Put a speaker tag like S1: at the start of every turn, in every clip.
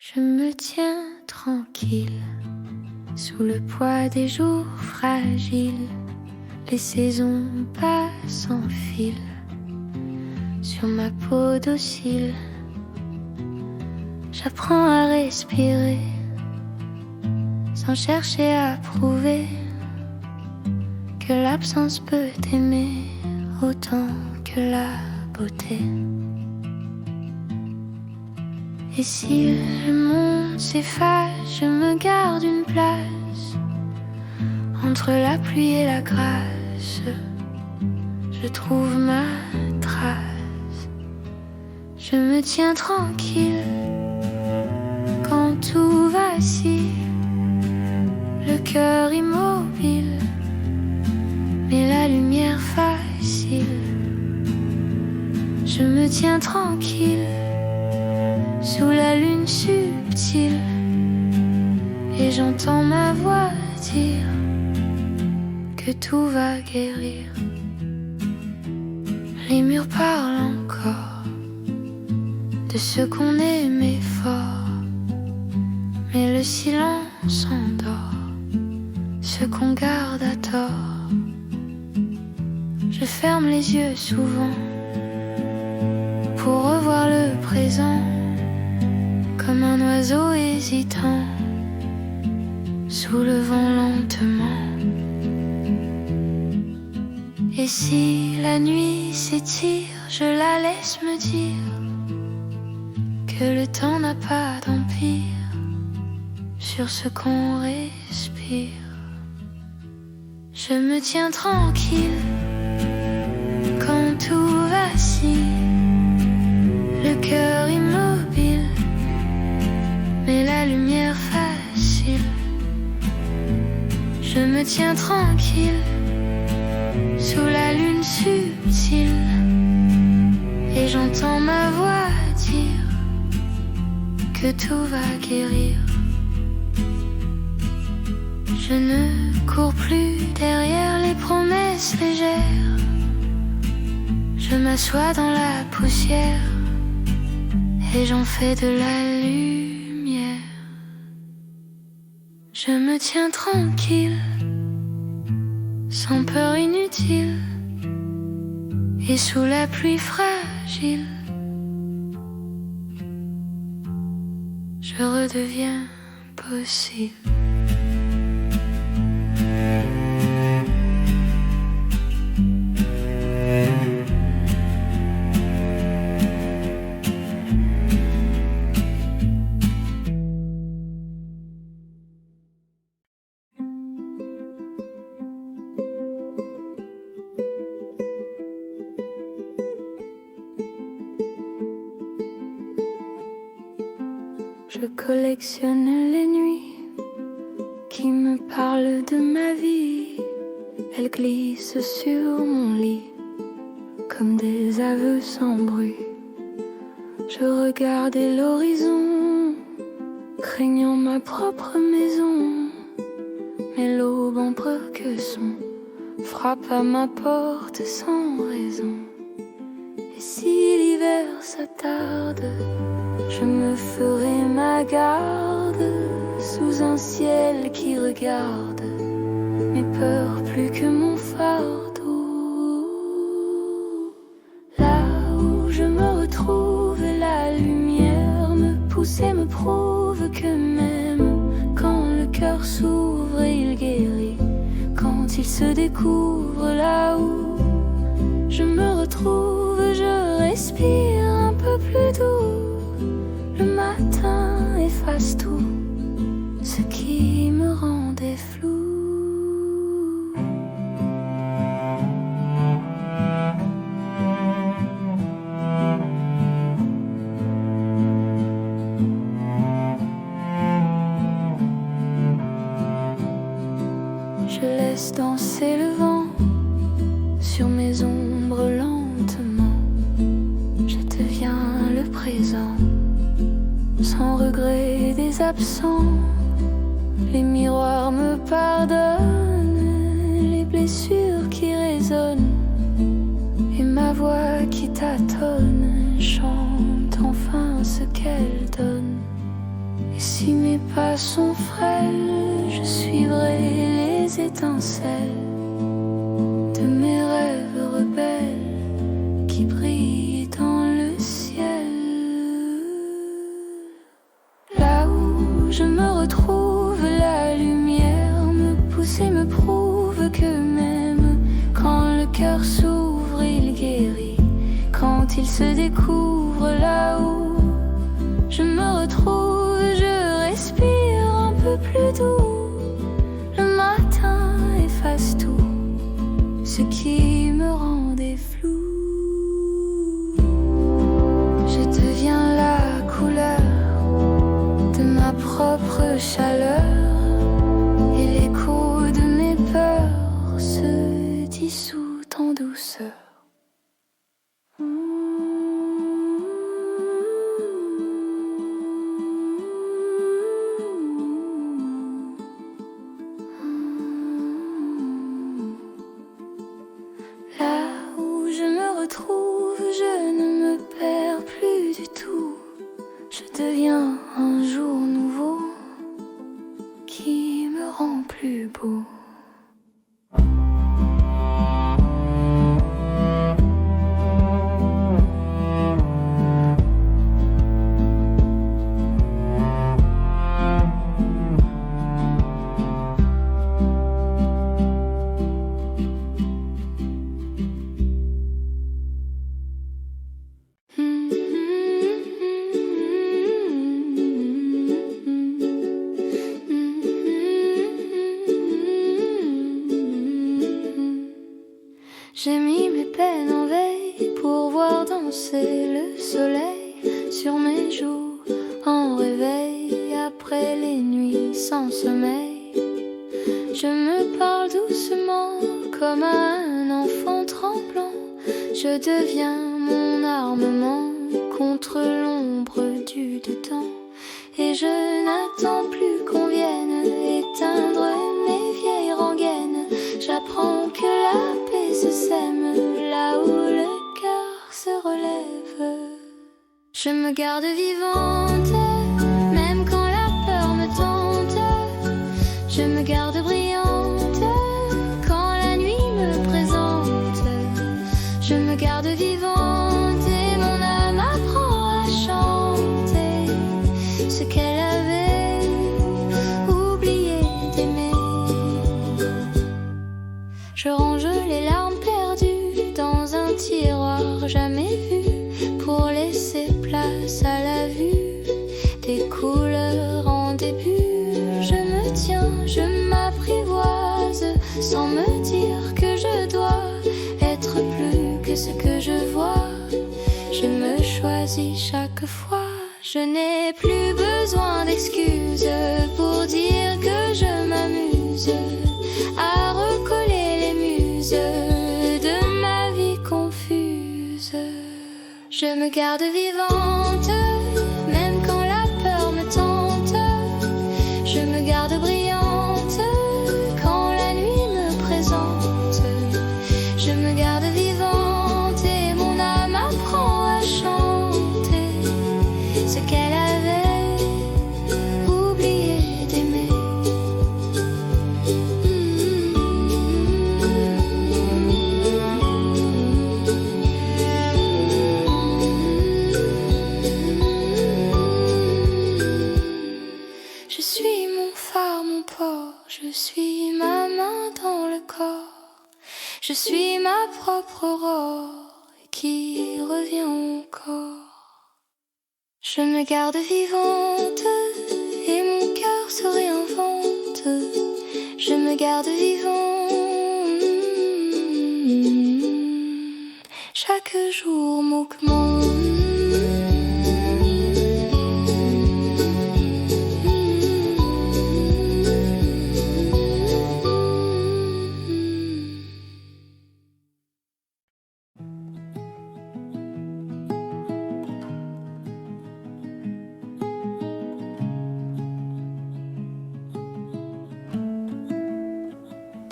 S1: Je me tiens tranquille, sous le poids des jours fragiles. Les saisons passent en fil sur ma peau docile. J'apprends à respirer sans chercher à prouver que l'absence peut aimer autant que la beauté. Et si le monde s'efface, je me garde une place entre la pluie et la grâce. Je trouve ma trace. Je me tiens tranquille quand tout vacille, le cœur immobile, mais la lumière facile. Je me tiens tranquille sous la lune subtile, et j'entends ma voix dire que tout va guérir. Les murs parlent encore de ce qu'on aimait fort, mais le silence endort ce qu'on garde à tort. Je ferme les yeux souvent pour revoir le présent, comme un oiseau hésitant sous le vent lentement. Et si la nuit s'étire, je la laisse me dire que le temps n'a pas d'empire sur ce qu'on respire. Je me tiens tranquille quand tout vacille, le cœur immobile, mais la lumière facile. Je me tiens tranquille sous la lune subtile, et j'entends ma voix dire que tout va guérir. Je ne cours plus derrière les promesses légères, je m'assois dans la poussière et j'en fais de la lumière. Je me tiens tranquille, sans peur inutile, et sous la pluie fragile, je redeviens possible. Je collectionne les nuits qui me parlent de ma vie. Elles glissent sur mon lit comme des aveux sans bruit. Je regardais l'horizon, craignant ma propre maison, mais l'aube en son frappe à ma porte sans raison. Et si l'hiver s'attarde, je me ferai ma garde sous un ciel qui regarde mes peurs plus que mon fardeau. Là où je me retrouve, la lumière me pousse et me prouve que même quand le cœur s'ouvre et il guérit, quand il se découvre, là où je me retrouve, je respire un peu plus doux. Le matin efface tout ce qui me rendait flou. Je laisse danser le vent sur mes ombres lentement. Je deviens le présent, sans regret des absents. Les miroirs me pardonnent les blessures qui résonnent, et ma voix qui tâtonne chante enfin ce qu'elle donne. Si mes pas sont frêles, je suivrai les étincelles de mes rêves rebelles qui brillent dans le ciel. Là où je me retrouve, la lumière me pousse et me prouve que même quand le cœur s'ouvre, il guérit. Quand il se découvre, là où je me retrouve, je respire un peu plus doux. Le matin efface tout ce qui me rendait flou. Je deviens la couleur de ma propre chaleur, et l'écho de mes peurs se dissout en douceur. Là où je me retrouve, je ne me perds plus du tout. Je deviens un jour nouveau qui me rend plus beau. J'ai mis mes peines en veille pour voir danser le soleil sur mes joues en réveil après les nuits sans sommeil. Je me parle doucement comme à un enfant tremblant. Je deviens mon armement contre l'ombre du dedans. Et je n'attends plus qu'on vienne éteindre mes vieilles rengaines. J'apprends que la paix se sème là où le cœur se relève. Je me garde vivante, même quand la peur me tente. Je me garde brillante quand la nuit me présente. Je me garde vivante et mon âme apprend à chanter ce qu'elle avait oublié d'aimer. Je range les larmes perdues dans un tiroir jamais vu pour laisser place à la vue des couleurs en début. Je me tiens, je m'apprivoise sans me dire que je dois être plus que ce que je vois. Je me choisis chaque fois. Je n'ai plus besoin d'excuses pour dire que je m'amuse à recoller les muses de ma vie confuse. Je me garde vivante, même quand la peur me tente. Je me garde brillante quand la nuit me présente. Je me garde vivante et mon âme apprend à chanter ce qu'elle avait oublié d'aimer. Je suis mon phare, mon port, je suis ma main dans le corps. Je suis ma propre aurore qui revient encore. Je me garde vivante et mon cœur se réinvente. Je me garde vivante. Chaque jour m'augmente.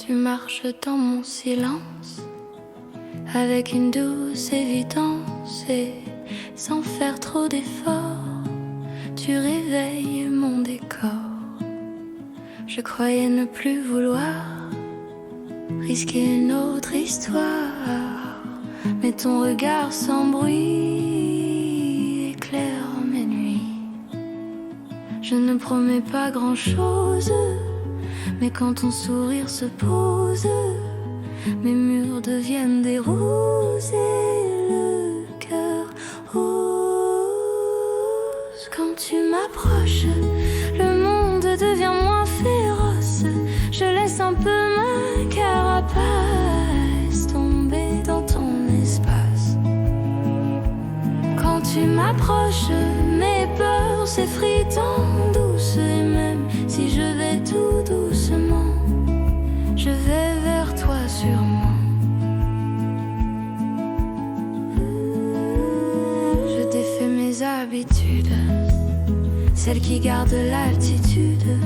S1: Tu marches dans mon silence avec une douce évidence et sans faire trop d'efforts. Tu réveilles mon désir. Je croyais ne plus vouloir risquer une autre histoire, mais ton regard sans bruit éclaire mes nuits. Je ne promets pas grand-chose, mais quand ton sourire se pose, mes murs deviennent des roses et le cœur ose. Quand tu m'approches, le monde devient moins féroce. Je laisse un peu ma carapace tomber dans ton espace. Quand tu m'approches, mes peurs s'effritent en douce. Et même si je vais tout doucement, je vais vers toi sûrement. Je défais mes habitudes, celles qui gardent l'altitude,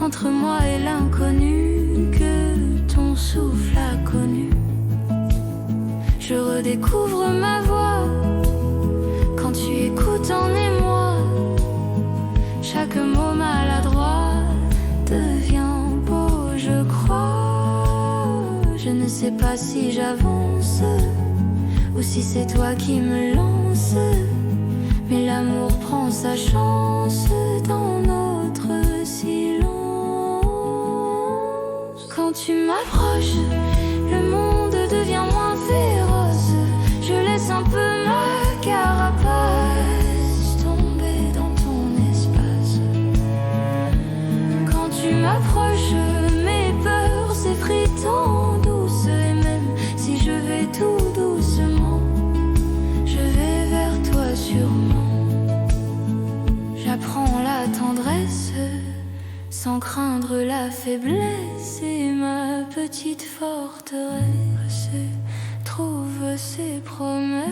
S1: entre moi et l'inconnu que ton souffle a connu. Je redécouvre ma voix quand tu écoutes en émoi. Chaque mot maladroit devient beau, je crois. Je ne sais pas si j'avance ou si c'est toi qui me lance, mais l'amour prend sa chance dans notre silence. Quand tu m'approches, le monde devient moins féroce. Je laisse un peu ma carapace tomber dans ton espace. Quand tu m'approches, mes peurs s'effritent en douce. Et même si je vais tout doucement, je vais vers toi sûrement. J'apprends la tendresse sans craindre la faiblesse, et ma petite forteresse trouve ses promesses.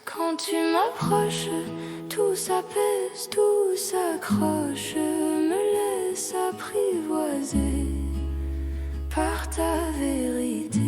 S1: Quand tu m'approches, tout s'apaise, tout s'accroche, me laisse apprivoiser par ta vérité.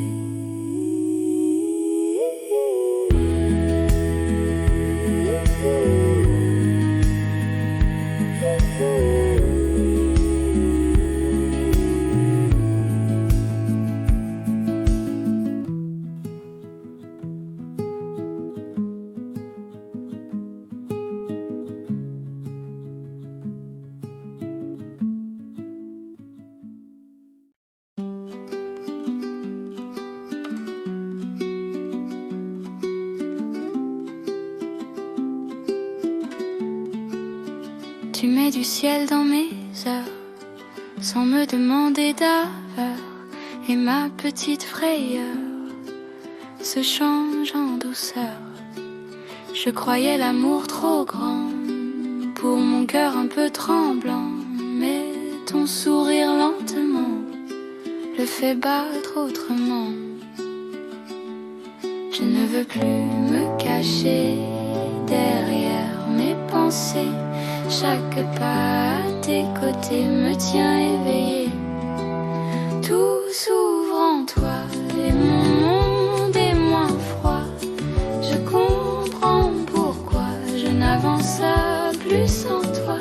S1: Tu mets du ciel dans mes heures, sans me demander d'aveur, et ma petite frayeur se change en douceur. Je croyais l'amour trop grand pour mon cœur un peu tremblant, mais ton sourire lentement le fait battre autrement. Je ne veux plus me cacher derrière mes pensées. Chaque pas à tes côtés me tient éveillé. Tout s'ouvre en toi et mon monde est moins froid. Je comprends pourquoi je n'avance plus sans toi.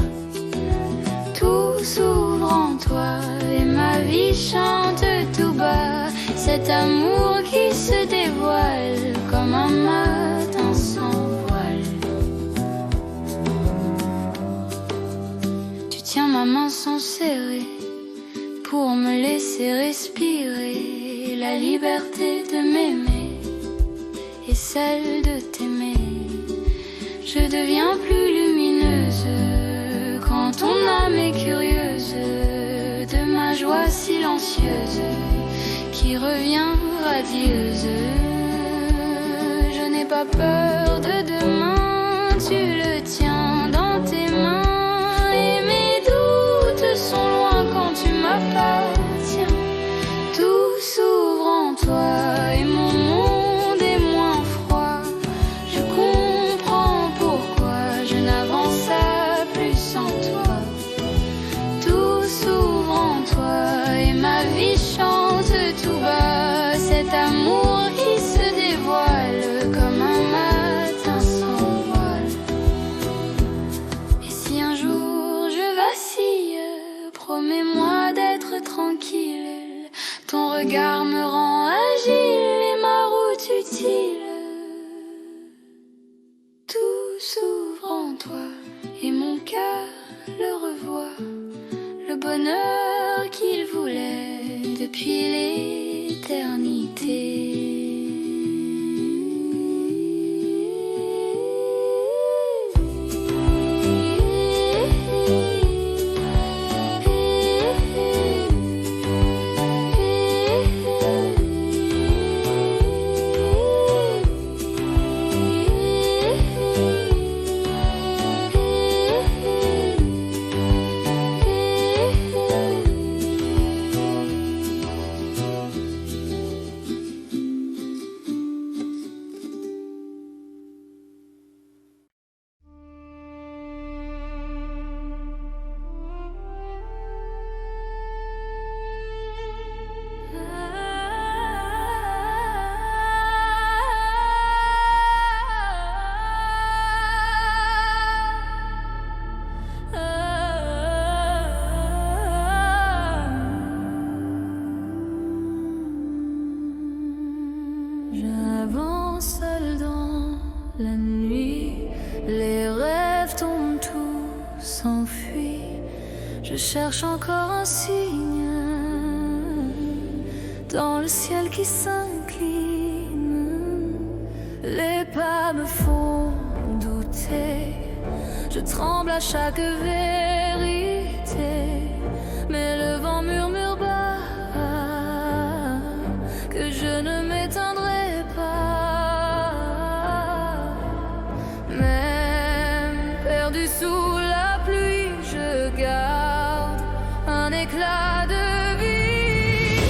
S1: Tout s'ouvre en toi et ma vie chante tout bas. Cet amour qui se dévoile comme un matin sans voile. Tiens ma main sans serrer pour me laisser respirer la liberté de m'aimer et celle de t'aimer. Je deviens plus lumineuse quand ton âme est curieuse de ma joie silencieuse qui revient radieuse. Je n'ai pas peur de demain, tu le tiens dans tes mains. Sont loin quand tu m'appartiens. Tout s'ouvre en toi et mon monde est moins froid. Je comprends pourquoi je n'avance plus sans toi. Tout s'ouvre en toi et ma vie chante tout bas. Cet amour qui se dévoile comme un matin sans voile. s'ouvre en toi et mon cœur le revoit. Le bonheur qu'il voulait depuis l'éternité. J'avance seul dans la nuit, les rêves tombent, tout s'enfuit. Je cherche encore un signe dans le ciel qui s'incline. Les pas me font douter, je tremble à chaque vérité, mais le vent murmure bas que je ne m'éteindrai pas. Même perdu sous la pluie, je garde un éclat de vie.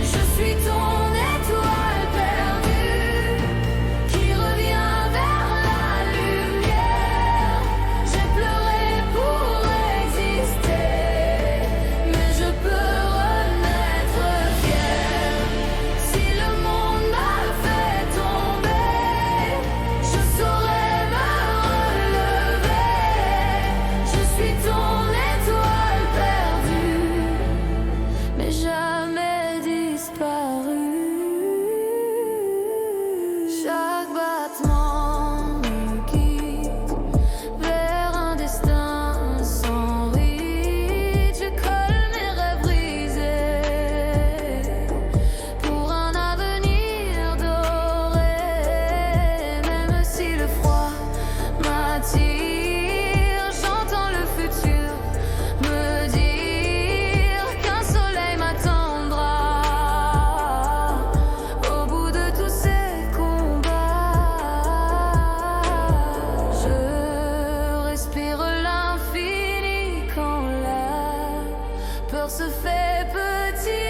S1: Je suis ton étoile perdue qui revient vers la lumière. J'ai pleuré pour exister, mais je peux renaître fier. Si le monde m'a fait tomber, je saurai me relever. Je suis ton étoile perdue, mais jamais disparue. Chaque battement me guide vers un destin sans ride. Je colle mes rêves brisés pour un avenir doré. Même si le froid m'attire, j'entends le futur me dire qu'un soleil m'attendra au bout de tous ces combats. Je respire l'infini quand la peur se fait petite.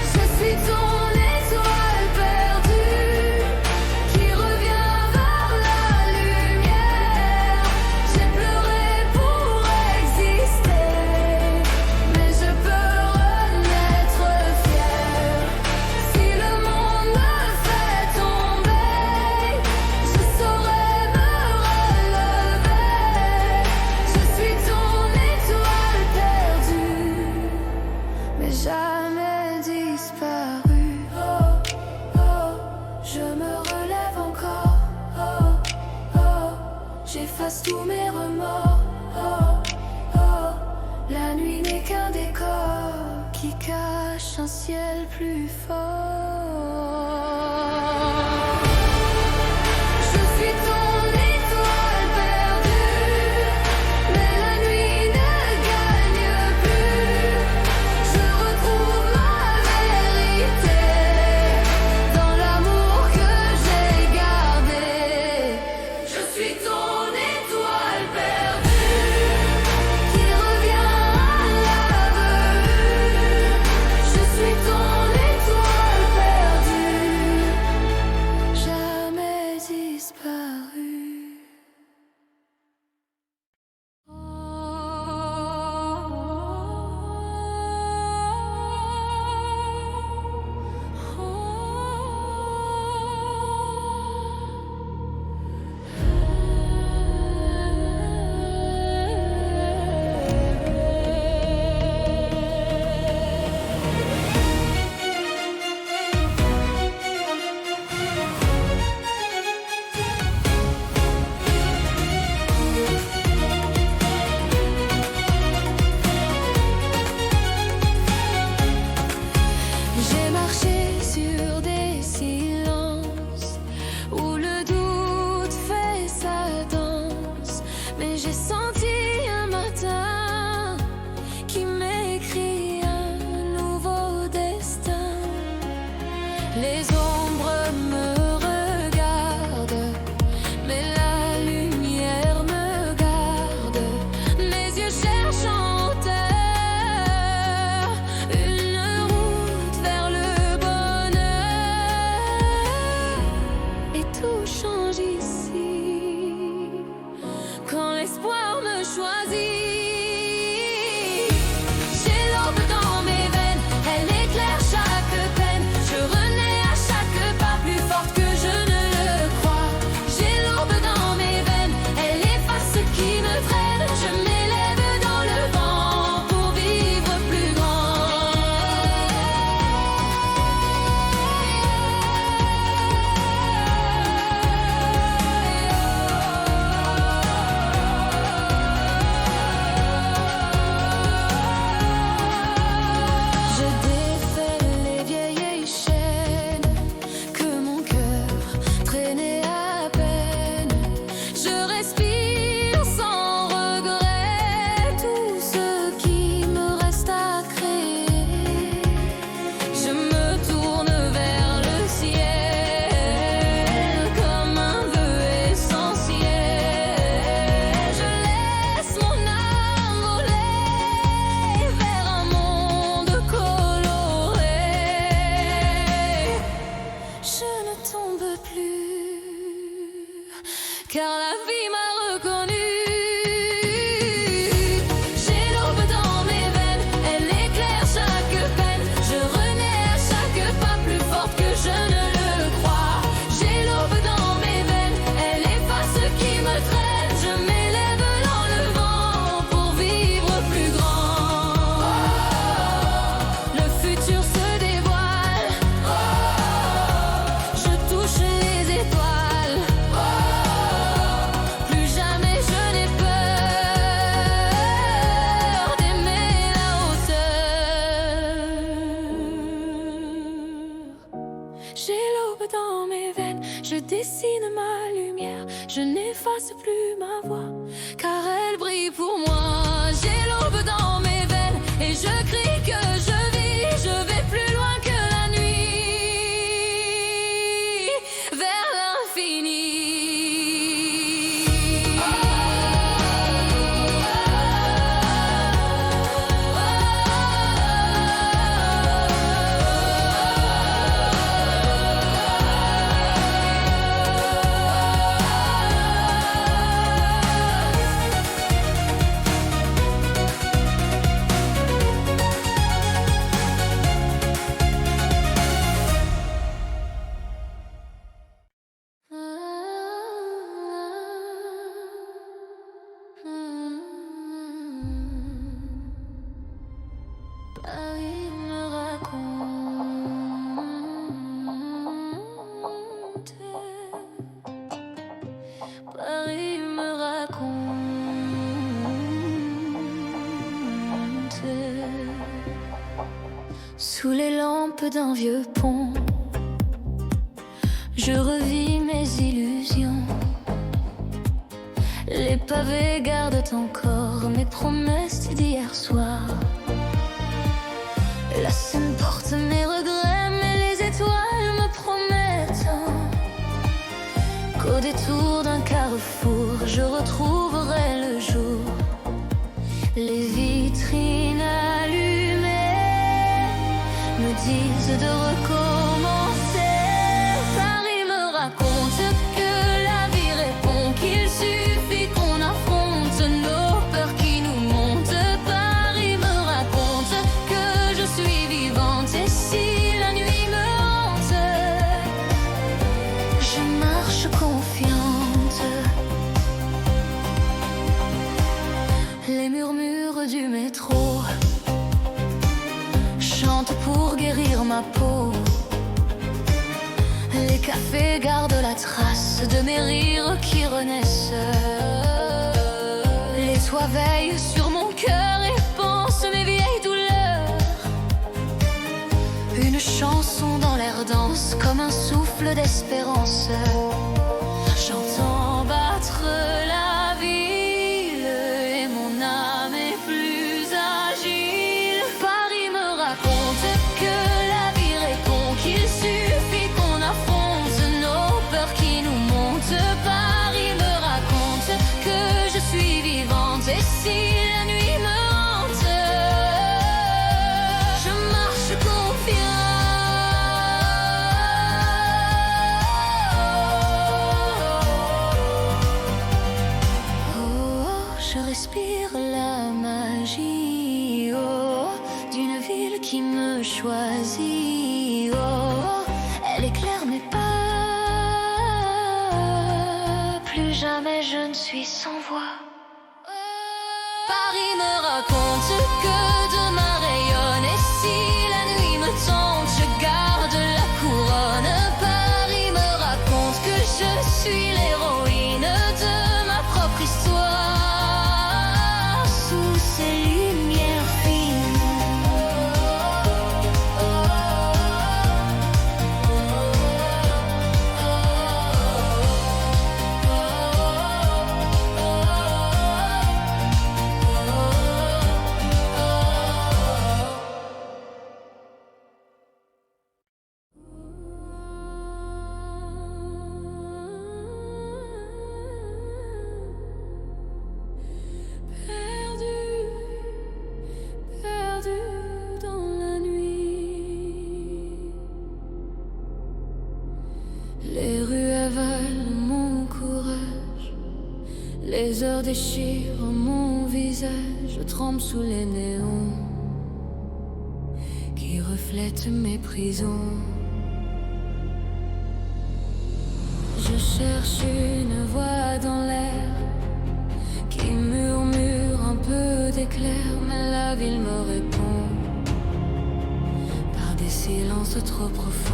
S1: Je suis ton étoile perdue qui revient vers la lumière. J'ai pleuré pour exister, mais je peux renaître fier. Si le monde me fait tomber, je saurai me relever. Je suis ton étoile perdue, mais jamais disparue. Oh, oh, je me relève encore. Oh, oh, j'efface tous mes remords. Oh, oh, la nuit n'est qu'un décor qui cache un ciel plus fort. Je suis ton étoile perdue, mais la nuit ne gagne plus. Je retrouve ma vérité dans l'amour que j'ai gardé. Je suis ton étoile perdue qui revient à la vue. Je suis ton étoile Les ombres me regardent, mais la lumière me garde. Mes yeux cherchent en hauteur une route vers le bonheur. Et tout change ici quand l'espoir me choisit. J'ai l'aube dans mes veines, elle éclaire chaque peine. Je renais à chaque pas plus forte que je ne le crois. J'ai l'aube dans mes veines, elle efface ce qui me freine. Je m'élève dans le vent pour vivre plus Je défais les vieilles chaînes que mon cœur traînait à peine. Je respire sans regret tout ce qui me reste à créer. Je me tourne vers le ciel comme un vœu essentiel. Je laisse mon âme voler vers un monde coloré. Je ne tombe plus, car la vie m'a reconnu. J'ai l'aube dans mes veines, elle éclaire chaque peine. Je renais à chaque pas plus forte que je ne le crois. J'ai l'aube dans mes veines, elle efface ce qui me traîne. Je m'élève dans le vent pour vivre plus grand. Le futur se dévoile. Je touche les étoiles. Plus jamais je n'ai peur d'aimer la hauteur. J'ai l'aube dans mes veines, je dessine ma lumière. Je n'efface plus ma voix, car elle brille pour moi. J'ai l'aube dans mes veines et je crie que je vis. Je vais plus loin que la nuit, vers l'infini. Paris me raconte, Paris me raconte. Sous les lampes d'un vieux pont, je revis mes illusions. Les pavés gardent encore mes promesses d'hier soir. La Seine porte mes regrets, mais les étoiles me promettent qu'au détour d'un carrefour, je retrouverai le jour. Les vitrines allumées me disent de recommencer. Paris me raconte que la vie répond, qu'il suffit qu'on affronte nos peurs qui nous montent. Paris me raconte que je suis vivante, et si la nuit me hante, je marche confiante. Les murmures du métro chantent pour guérir ma peau. Les cafés gardent la trace de mes rires qui renaissent. Les toits veillent sur mon cœur et pensent mes vieilles douleurs. Une chanson dans l'air danse comme un souffle d'espérance. J'entends battre la ville et mon âme est plus agile. Paris me raconte que la vie répond, qu'il suffit suis sans voix. Paris me raconte que demain rayonne, et si la nuit me tente, je garde la couronne. Paris me raconte que je suis l'héroïne de ma propre histoire, sous ses lumières fines. Les heures déchirent mon visage, je tremble sous les néons qui reflètent mes prisons. Je cherche une voix dans l'air qui murmure un peu d'éclair, mais la ville me répond par des silences trop profonds.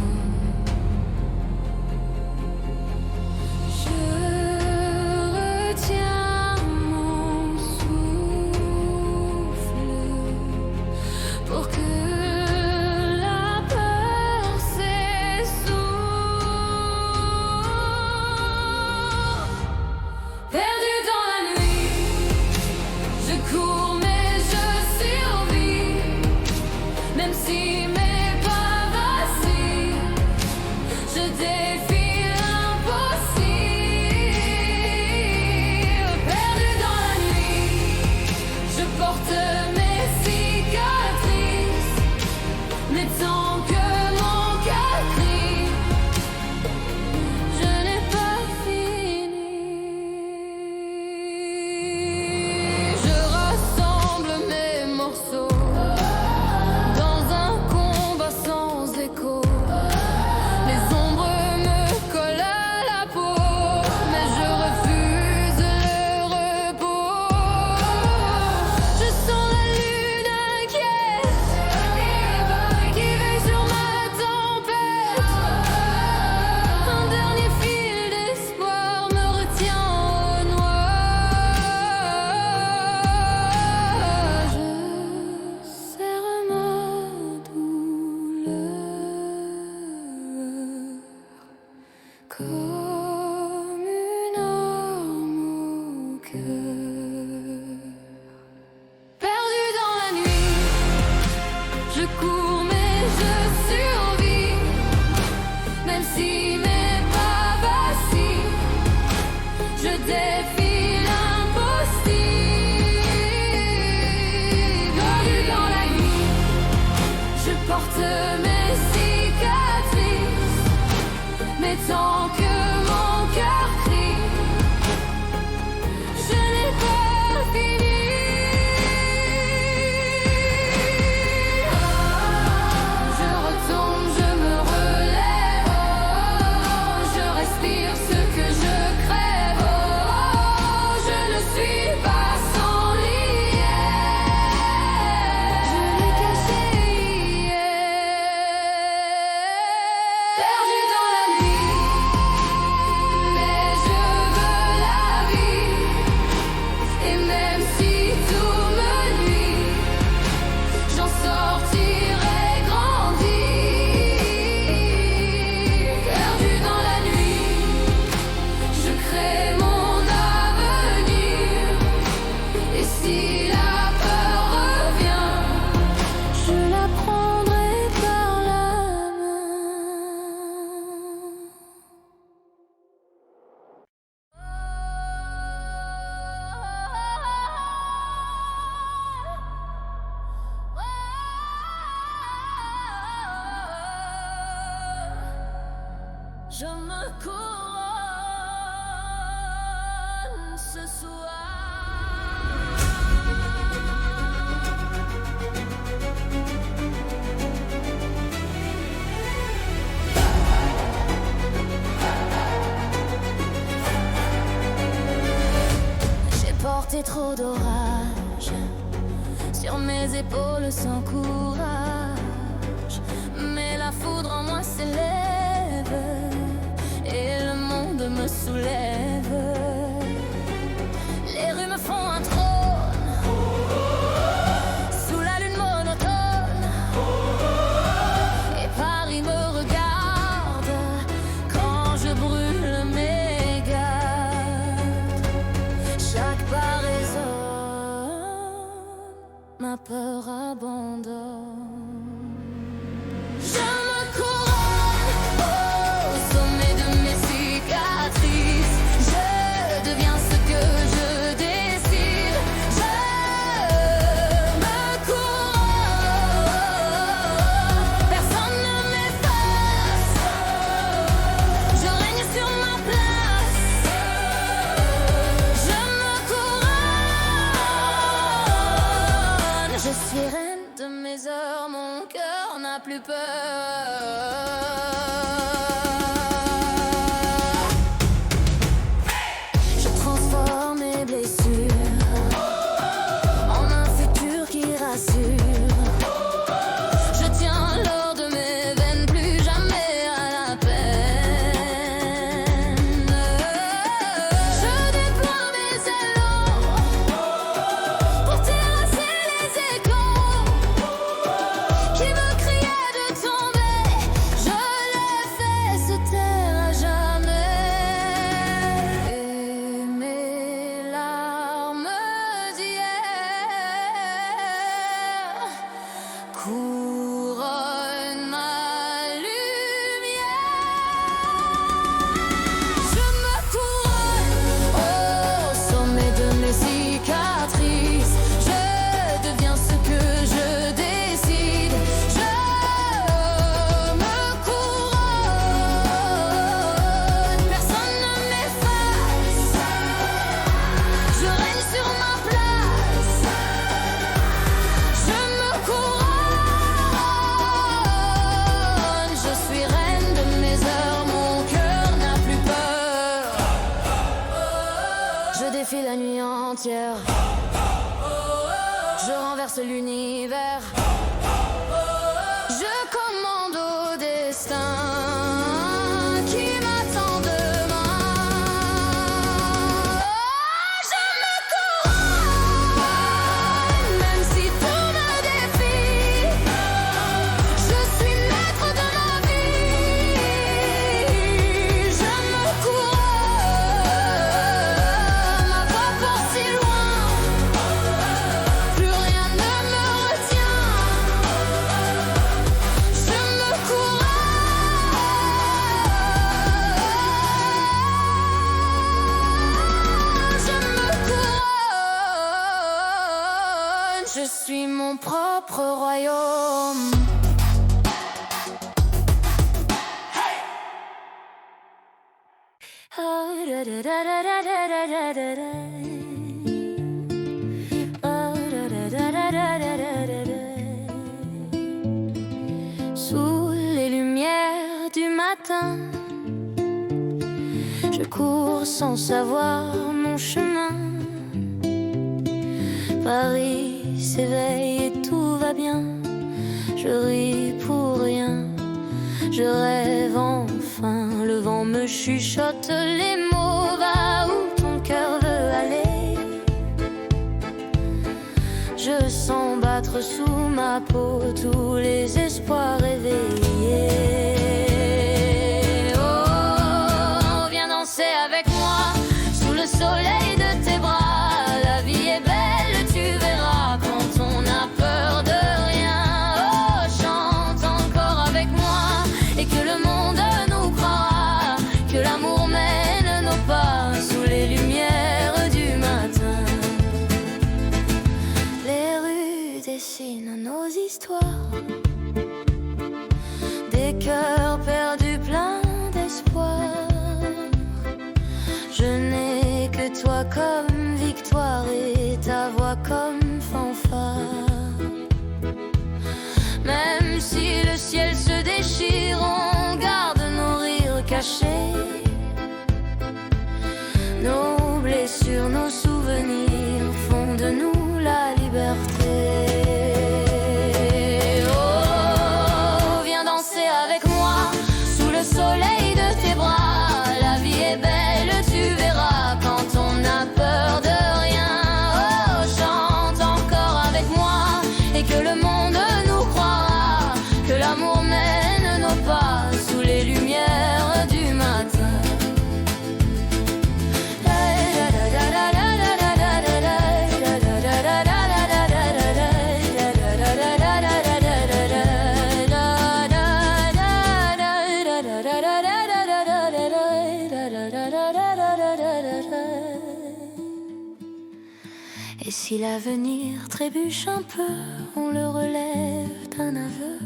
S1: Je me couronne ce soir. fait trop d'orage, sur mes épaules sans courage. Mais la foudre en moi s'élève et le monde me soulève. Les rues me font un trône sous la lune monotone, et Paris me regarde quand je brûle mes gardes. Chaque pas résonne, ma peur abandonne. Je me couronne au sommet de mes cicatrices. Je deviens ce que je décide. Je me couronne, personne ne m'efface. Je règne sur ma place. Je me couronne. Je suis reine de mes heures, mon cœur n'a plus peur. Je transforme mes blessures en un futur qui rassure. Je tiens l'or de mes veines, plus jamais à la peine. Je déploie mes ailes pour terrasser les échos qui me criaient de tomber. Je les fais se taire à jamais. Et mes larmes d'hier couronnent ma lumière. Je me couronne au sommet de mes cicatrices. Je deviens ce que je décide. Je me couronne, personne ne m'efface. Je règne sur ma place. Je me couronne, je suis reine de mes heures, mon cœur n'a plus peur. Je défie la nuit entière, je renverse l'univers. Je commande au destin qui m'attend demain. Je me couronne, même si tout me défie. Je suis maître de ma vie. Je me couronne, ma voix porte si loin, plus rien ne me retient. Je me couronne, je me couronne. Je suis mon propre royaume. Ah, da, da, da, da, da, da, da, da, da. Ah, da, da, da, da, da, da, da, da. Sous les lumières du matin, je cours sans savoir mon chemin. Paris s'éveille et tout va bien. Je ris pour rien, je rêve enfin. Le vent me chuchote les mots. Va où ton cœur veut aller. Je sens battre sous ma peau tous les espoirs éveillés. Oh, viens danser avec moi sous le soleil de tes bras. La vie est belle, tu verras, quand on a peur de rien. Oh, chante encore avec moi et que le monde nous croira, que l'amour mène nos pas sous les lumières du matin. Les rues dessinent nos histoires, des cœurs perdus pleins d'espoir. Je n'ai que toi comme victoire et ta voix comme fanfare. Même si le ciel se déchire, on garde nos rires cachés, nos blessures, nos souvenirs Et si l'avenir trébuche un peu, on le relève d'un aveu.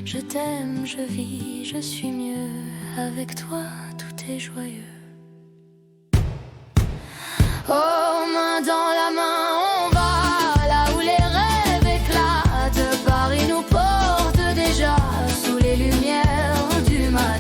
S1: Je t'aime, je vis, je suis mieux. Avec toi, tout est joyeux. Oh, main dans la main, on va là où les rêves éclatent. Paris nous porte déjà sous les lumières du matin.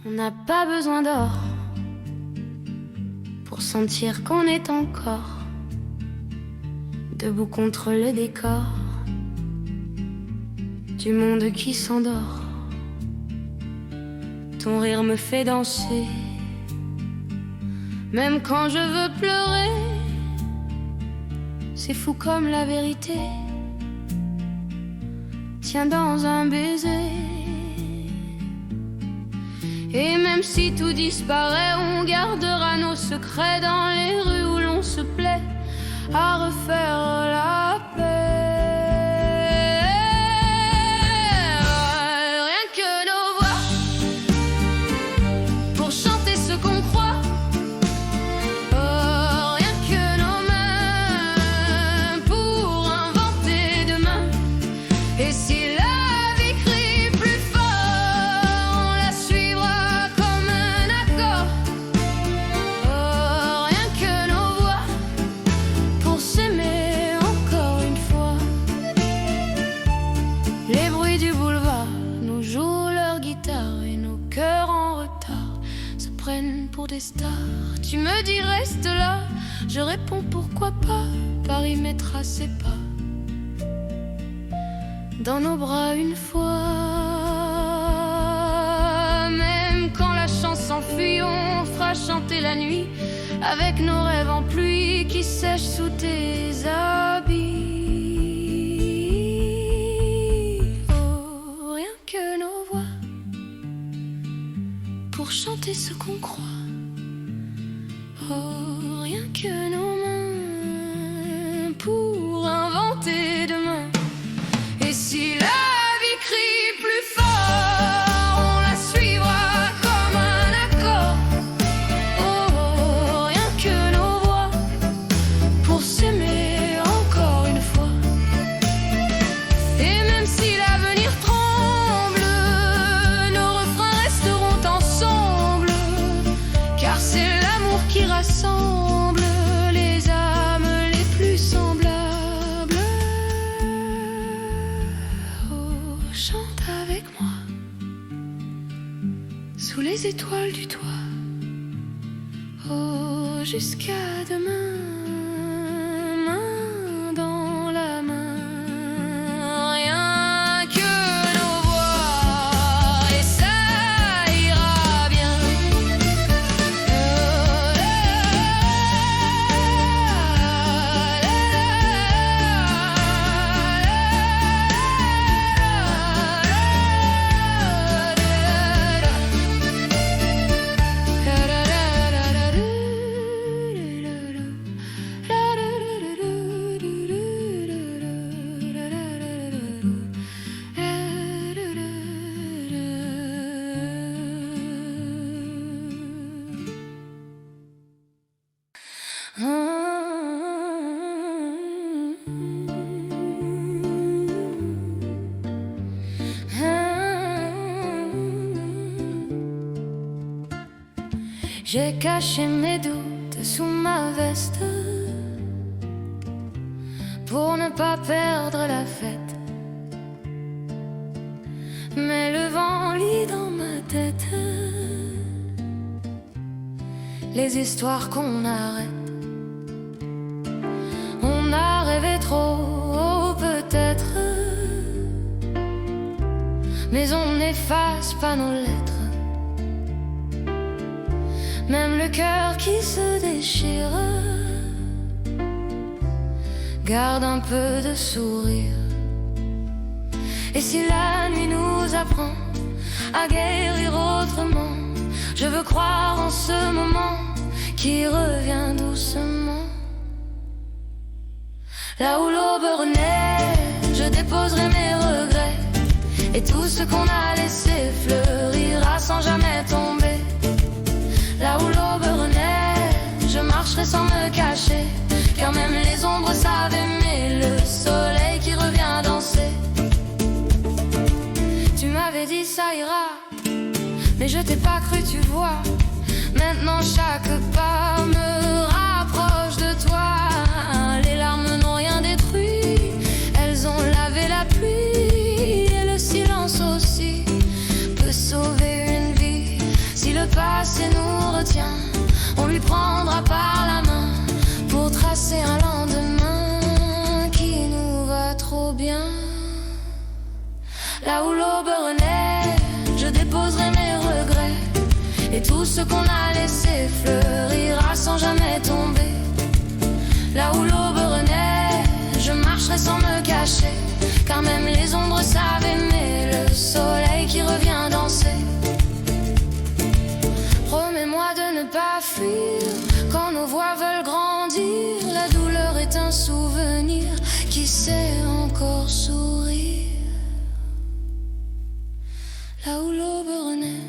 S1: On n'a pas besoin d'or pour sentir qu'on est encore debout contre le décor du monde qui s'endort. Ton rire me fait danser, même quand je veux pleurer. C'est fou comme la vérité tient dans un baiser. Et même si tout disparaît, on gardera nos secrets dans les rues où l'on se plaît à refaire la paix. Rien que nos voix pour chanter ce qu'on croit. Oh, rien que nos mains pour inventer demain. Et si la vie crie plus fort, on la suivra comme un accord. Oh, rien que nos voix pour s'aimer encore une fois. Les bruits du boulevard nous jouent leur guitare et nos cœurs en retard se prennent pour des stars. Tu me dis reste là, je réponds pourquoi pas. Paris mettra ses pas dans nos bras une fois. Même quand la chance s'enfuit, on fera chanter la nuit avec nos rêves en pluie qui sèchent sous tes habits. Oh, rien que nos voix pour chanter ce qu'on croit. Oh, rien que nos mains pour inventer demain. Et si la vie crie plus fort, on la suivra comme un accord. Oh, rien que nos voix pour s'aimer encore une fois. Et même si l'avenir tremble, nos refrains resteront ensemble. Car c'est l'amour qui rassemble les âmes les plus semblables. Oh, chante avec moi sous les étoiles du toit. Oh, jusqu'à demain, main dans la main. Rien que nos voix et ça ira bien. J'ai caché mes doutes sous ma veste pour ne pas perdre la fête. Mais le vent lit dans ma tête les histoires qu'on arrête. On a rêvé trop, peut-être mais on n'efface pas nos lettres. Même le cœur qui se déchire garde un peu de sourire. Et si la nuit nous apprend à guérir autrement, je veux croire en ce moment qui revient doucement. Là où l'aube renaît, je déposerai mes regrets, et tout ce qu'on a laissé fleurira sans jamais tomber. Là où l'aube renaît, je marcherai sans me cacher, car même les ombres savent aimer le soleil qui revient danser. Tu m'avais dit ça ira, mais je t'ai pas cru, tu vois. Maintenant chaque pas me rapproche de toi. Les larmes n'ont rien détruit, elles ont lavé la pluie. Et le silence aussi peut sauver une vie. Si le passé nous retient, on lui prendra par la main pour tracer un lendemain qui nous va trop bien. Là où l'aube renaît, je déposerai mes regrets, et tout ce qu'on a laissé fleurira sans jamais tomber. Là où l'aube renaît, je marcherai sans me cacher, car même les ombres savent aimer le soleil qui revient danser. Promets-moi de ne pas fuir quand nos voix veulent grandir. La douleur est un souvenir qui sait encore sourire. Là où l'aube renaît,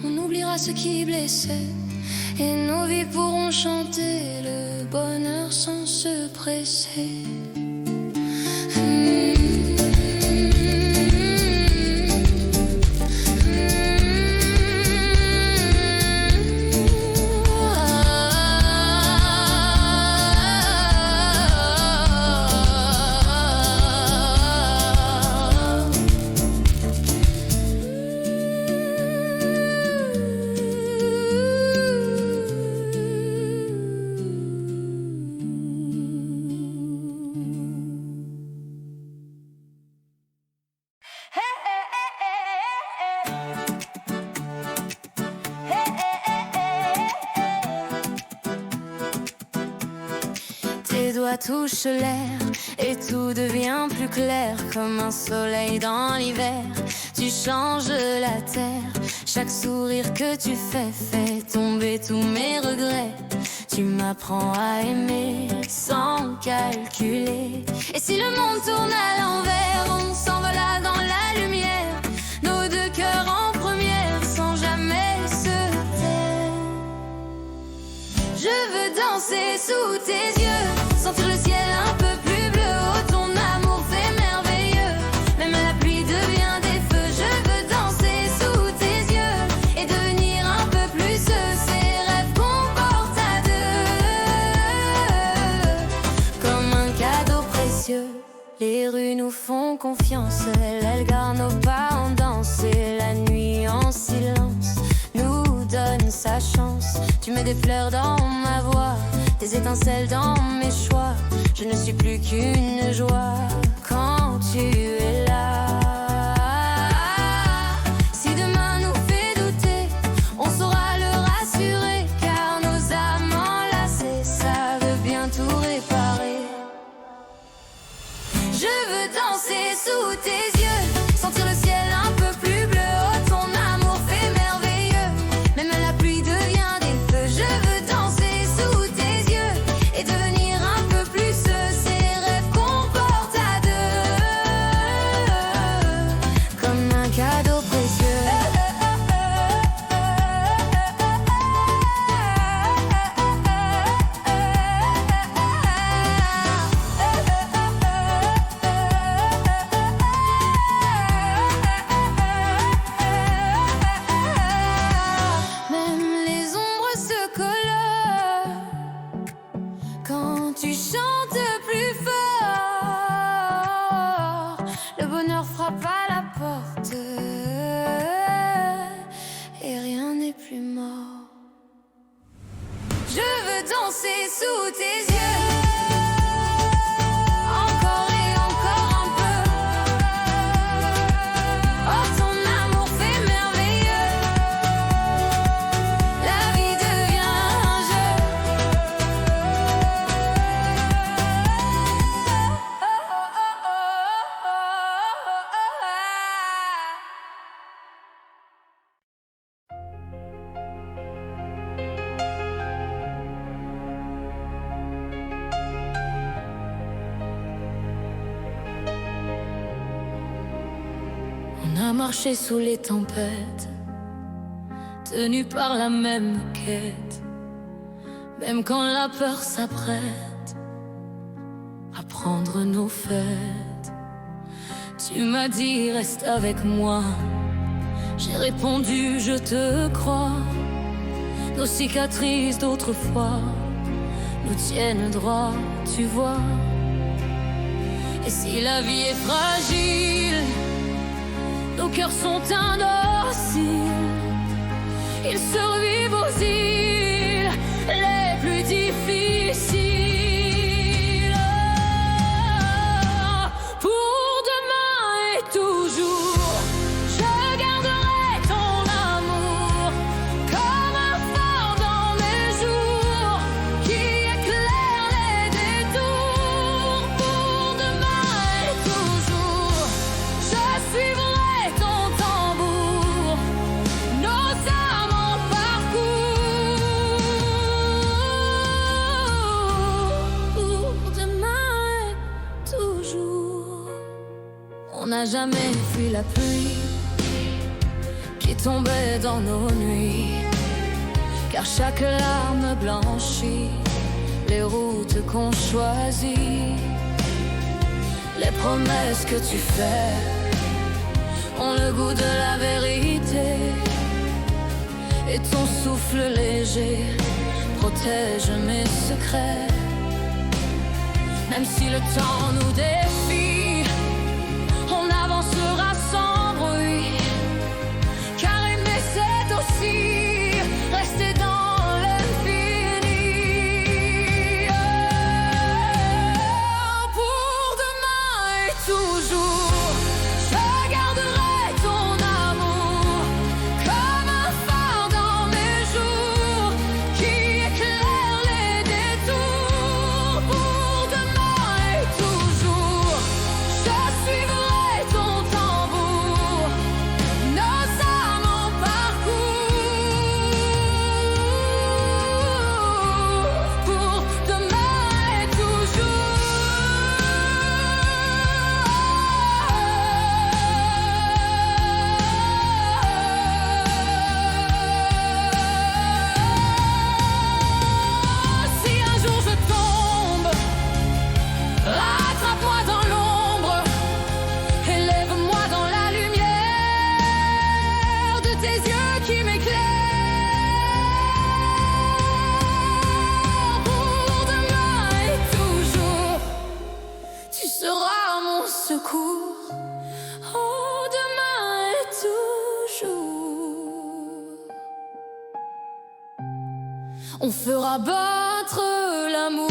S1: on oubliera ce qui blessait, et nos vies pourront chanter le bonheur sans se presser. Touche l'air et tout devient plus clair comme un soleil dans l'hiver. Tu changes la terre, chaque sourire que tu fais fait tomber tous mes regrets. Tu m'apprends à aimer sans calculer. Et si le monde tourne à l'envers, on s'envola dans la lumière, nos deux cœurs en première sans jamais se taire. Je veux danser sous tes yeux, sentir le ciel un peu plus bleu. Oh, ton amour fait merveilleux, même la pluie devient des feux. Je veux danser sous tes yeux et devenir un peu plus ces rêves qu'on porte à deux. Comme un cadeau précieux, les rues nous font confiance. Elles gardent nos pas en danse, et la nuit en silence nous donne sa chance. Tu mets des fleurs dans ma voix, des étincelles dans mes choix. Je ne suis plus qu'une joie quand tu es là. Si demain nous fait douter, on saura le rassurer, car nos âmes enlacées savent bien tout réparer. Je veux danser sous tes yeux, sentir le ciel un peu plus bleu. Oh, ton amour fait merveilleux, même la pluie devient des feux. Je veux danser sous tes yeux et devenir un peu plus ces rêves qu'on porte à deux. Comme un cadeau précieux. Danser sous tes yeux, encore et encore un peu. Oh, a marché sous les tempêtes, tenus par la même quête, même quand la peur s'apprête à prendre nos fêtes. Tu m'as dit reste avec moi, j'ai répondu je te crois. Nos cicatrices d'autrefois nous tiennent droit, tu vois. Et si la vie est fragile, nos cœurs sont indociles, ils survivent aux îles les plus difficiles. Pour demain et toujours, je garderai ton amour comme un phare dans mes jours qui éclaire les détours. Pour demain et toujours, je suivrai ton tambour, nos âmes en parcours. Pour demain et toujours. On n'a jamais fui la pluie qui tombait dans nos nuits, car chaque larme blanchit les routes qu'on choisit. Les promesses que tu fais ont le goût de la vérité, et ton souffle léger protège mes secrets. Même si le temps nous défie, on avancera sans bruit, car aimer c'est aussi rester dans l'infini. Pour demain et toujours, je garderai ton amour comme un phare dans mes jours qui éclaire les détours. Pour demain et toujours, je suivrai ton tambour, nos âmes en parcours. Pour demain et toujours. Si un jour je tombe, rattrape-moi dans l'ombre, élève-moi dans la lumière de tes yeux qui m'éclairent. Pour demain et toujours, tu seras mon secours. Oh, demain et toujours, on fera battre l'amour.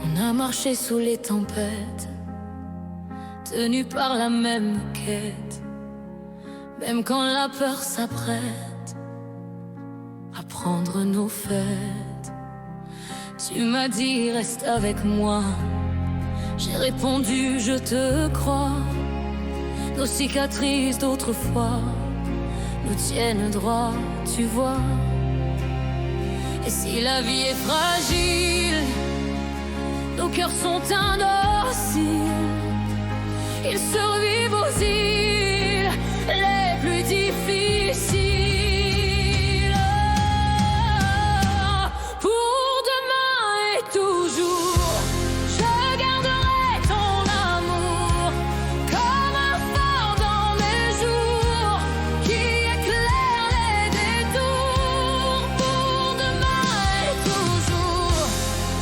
S1: On a marché sous les tempêtes, tenus par la même quête, même quand la peur s'apprête à prendre nos fêtes. Tu m'as dit reste avec moi, j'ai répondu je te crois. Nos cicatrices d'autrefois nous tiennent droit, tu vois. Et si la vie est fragile, nos cœurs sont indociles, ils survivent aux îles les plus difficiles. Pour demain et toujours, je garderai ton amour comme un phare dans mes jours qui éclaire les détours. Pour demain et toujours,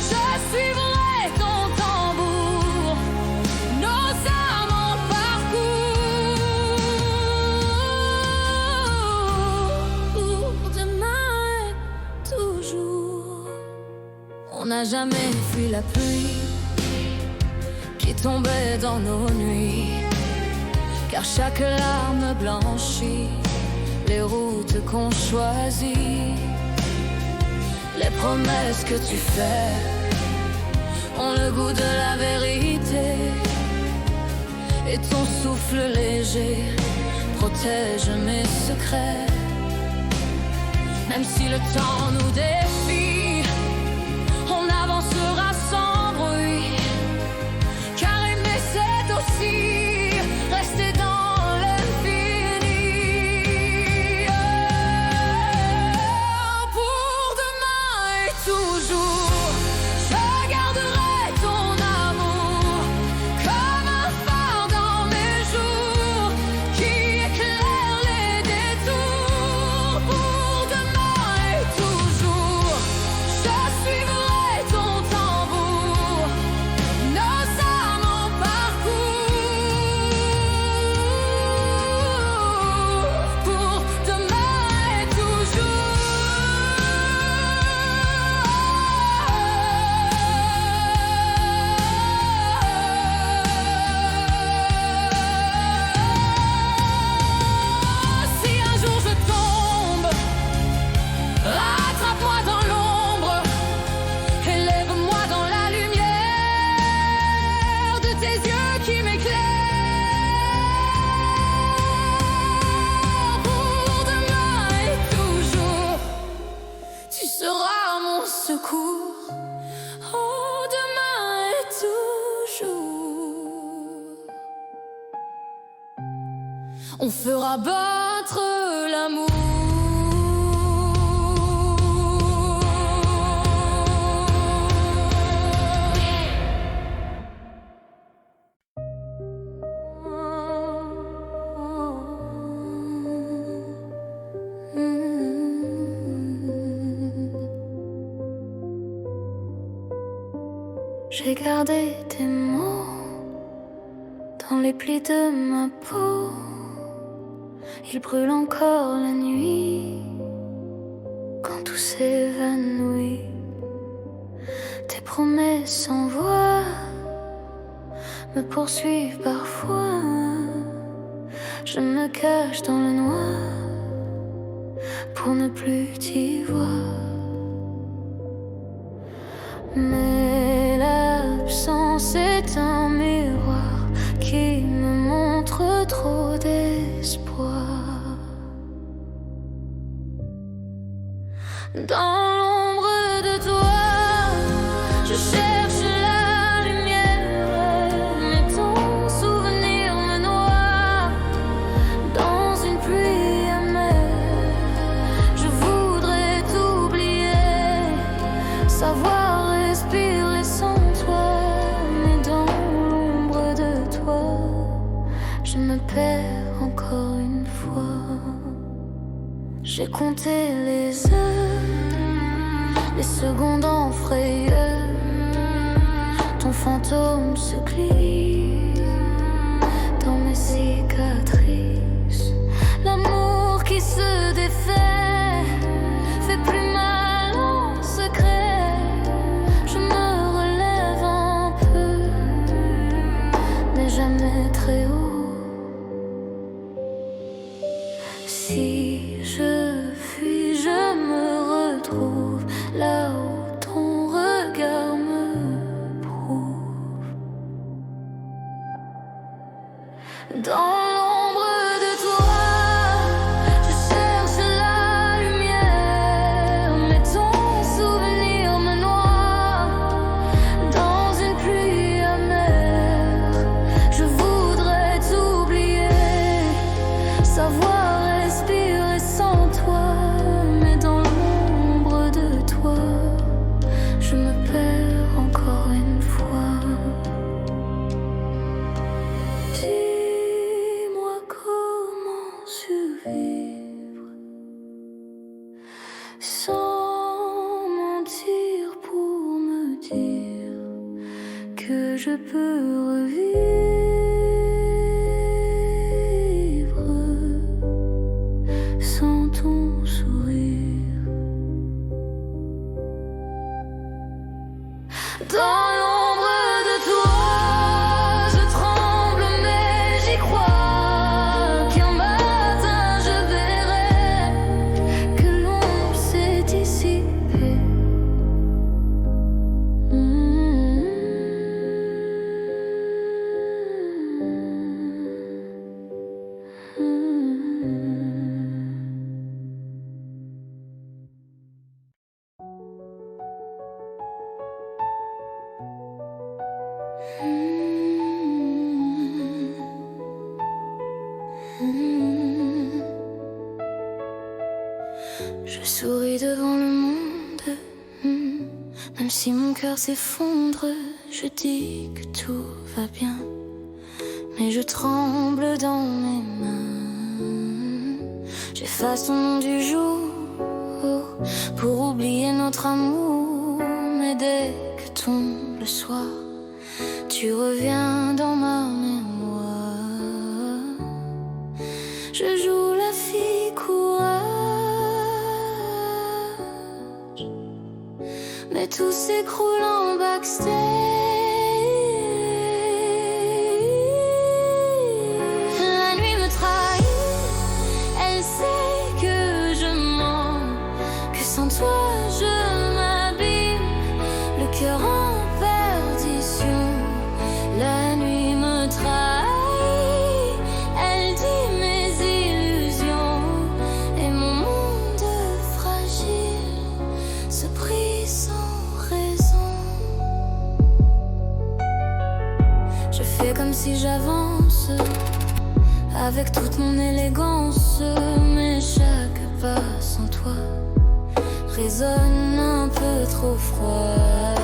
S1: je suivrai ton tambour, nos âmes en parcours. Pour demain et toujours, on n'a jamais fui la pluie qui tombait dans nos nuits, car chaque larme blanchit les routes qu'on choisit. Les promesses que tu fais ont le goût de la vérité. Et ton souffle léger protège mes secrets. Même si le temps nous défie, on avancera sans bruit. Car aimer c'est aussi rester dans l'infini. Oh, pour demain et toujours, je garderai ton amour comme un phare dans mes jours qui éclaire les détours. Pour demain et toujours, je suivrai ton tambour, nos âmes en parcours. Pour demain et toujours. Si un jour je tombe, rattrape-moi dans l'ombre, élève-moi dans la lumière de tes yeux qui m'éclairent. Pour demain et toujours, tu seras mon secours. Oh, demain et toujours, on fera battre l'amour. J'ai gardé tes mots dans les plis de ma peau. Ils brûlent encore la nuit quand tout s'évanouit. Tes promesses en voix me poursuivent parfois. Je me cache dans le noir pour ne plus t'y voir. Mais l'absence est un miroir qui me montre trop d'espoir. Dans l'ombre de toi, je cherche la lumière, mais ton souvenir me noie dans une pluie amère. Je voudrais t'oublier, savoir respirer sans toi, mais dans l'ombre de toi, je me perds encore une fois. J'ai compté les heures, les secondes en frayeur. Ton fantôme se glisse dans mes cicatrices. L'amour qui se défait fait plus mal en secret. Je me relève un peu, mais jamais très haut. Si je fuis, je me retrouve là où ton regard me prouve. Dans l'ombre de toi, je cherche la lumière, mais ton souvenir me noie dans une pluie amère. Je voudrais t'oublier, savoir respirer sans toi, mais dans l'ombre de toi, je me perds encore une fois. Dis-moi comment survivre sans mentir pour me dire que je peux revivre sans ton sourire. Dans l'ombre de toi, je tremble mais j'y crois qu'un matin je verrai que l'ombre s'est dissipée. Je souris devant le monde, même si mon cœur s'effondre. Je dis que tout va bien, mais je tremble dans mes mains. J'efface ton nom du jour pour oublier notre amour, mais dès que tombe le soir, tu reviens dans ma mémoire. Je joue la fille courage, mais tout s'écroule en backstage. La nuit me trahit, elle sait que je mens, que sans toi je m'abîme, le cœur en perdition. La nuit me trahit, elle dit mes illusions, et mon monde fragile se brise sans raison. Je fais comme si j'avance, avec toute mon élégance, mais chaque pas sans toi résonne un peu trop froid.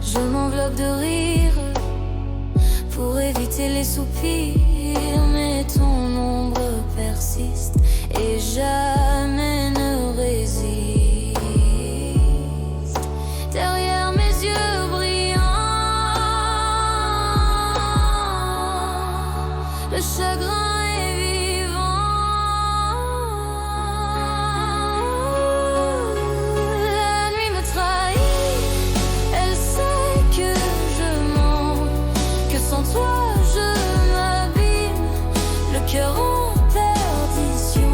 S1: Je m'enveloppe de rire pour éviter les soupirs, mais ton ombre persiste et jamais ne résiste. Derrière mes yeux brillants, le chagrin est vivant. La nuit me trahit, elle sait que je mens, que sans toi je m'abîme, le cœur en perdition.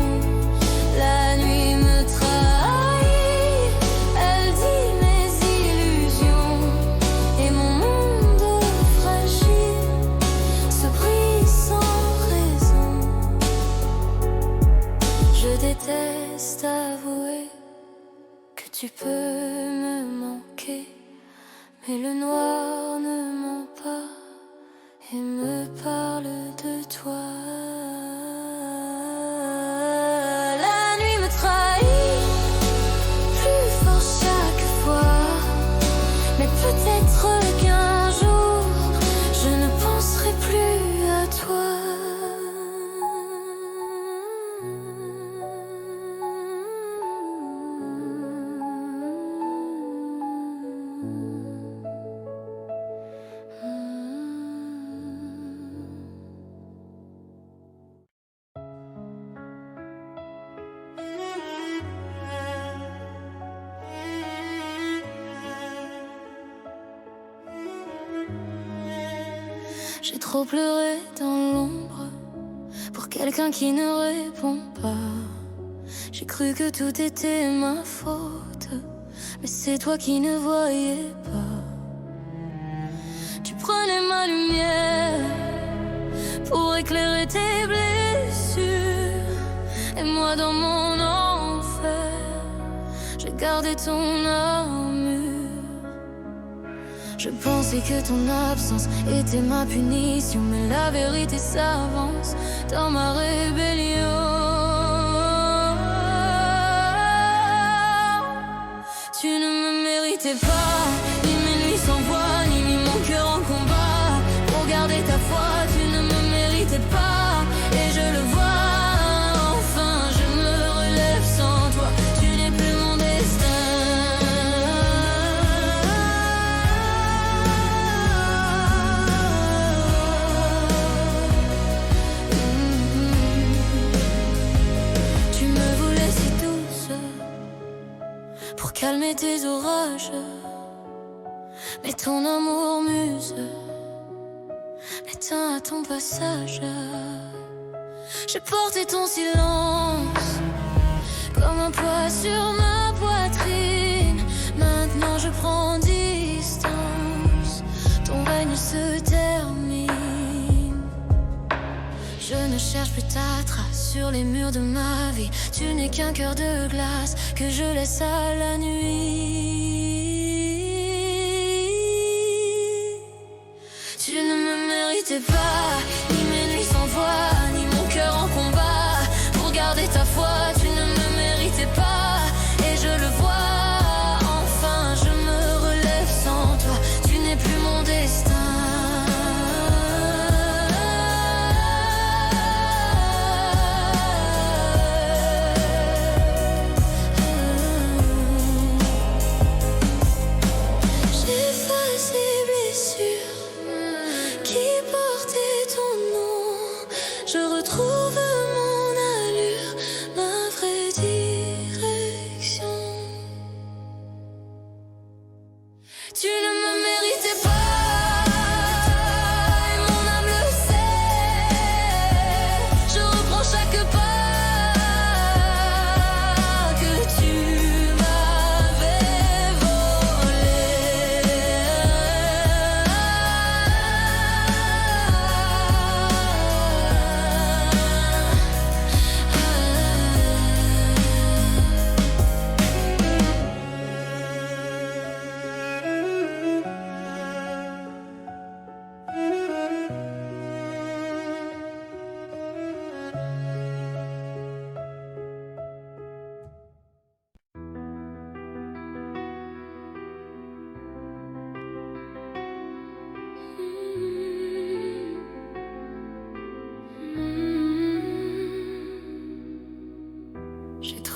S1: La nuit me trahit, elle dit mes illusions, et mon monde fragile se brise sans raison. Je déteste avouer que tu peux me manquer, mais le noir ne ment pas et me parle de toi. La nuit me trahit, plus fort chaque fois, mais peut-être qu'un jour je ne penserai plus à toi. J'ai trop pleuré dans l'ombre pour quelqu'un qui ne répond pas. J'ai cru que tout était ma faute, mais c'est toi qui ne voyais pas. Tu prenais ma lumière pour éclairer tes blessures, et moi dans mon enfer, j'ai gardé ton armure. Je pensais que ton absence était ma punition, mais la vérité s'avance dans ma rébellion. Tu ne me méritais pas, ni mes nuits sans voix, ni mon cœur en combat. Pour garder ta foi, tu ne me méritais pas, et je le vois. Enfin, je me relève sans toi, tu n'es plus mon destin. Pour calmer tes orages, mais ton amour m'use, m'éteint à ton passage. J'ai porté ton silence comme un poids sur ma poitrine. Maintenant je prends distance, ton règne se termine. Je ne cherche plus ta trace sur les murs de ma vie. Tu n'es qu'un cœur de glace que je laisse à la nuit. Tu ne me méritais pas, ni mes nuits sans voix, ni mon cœur en combat. Pour garder ta foi, tu ne me méritais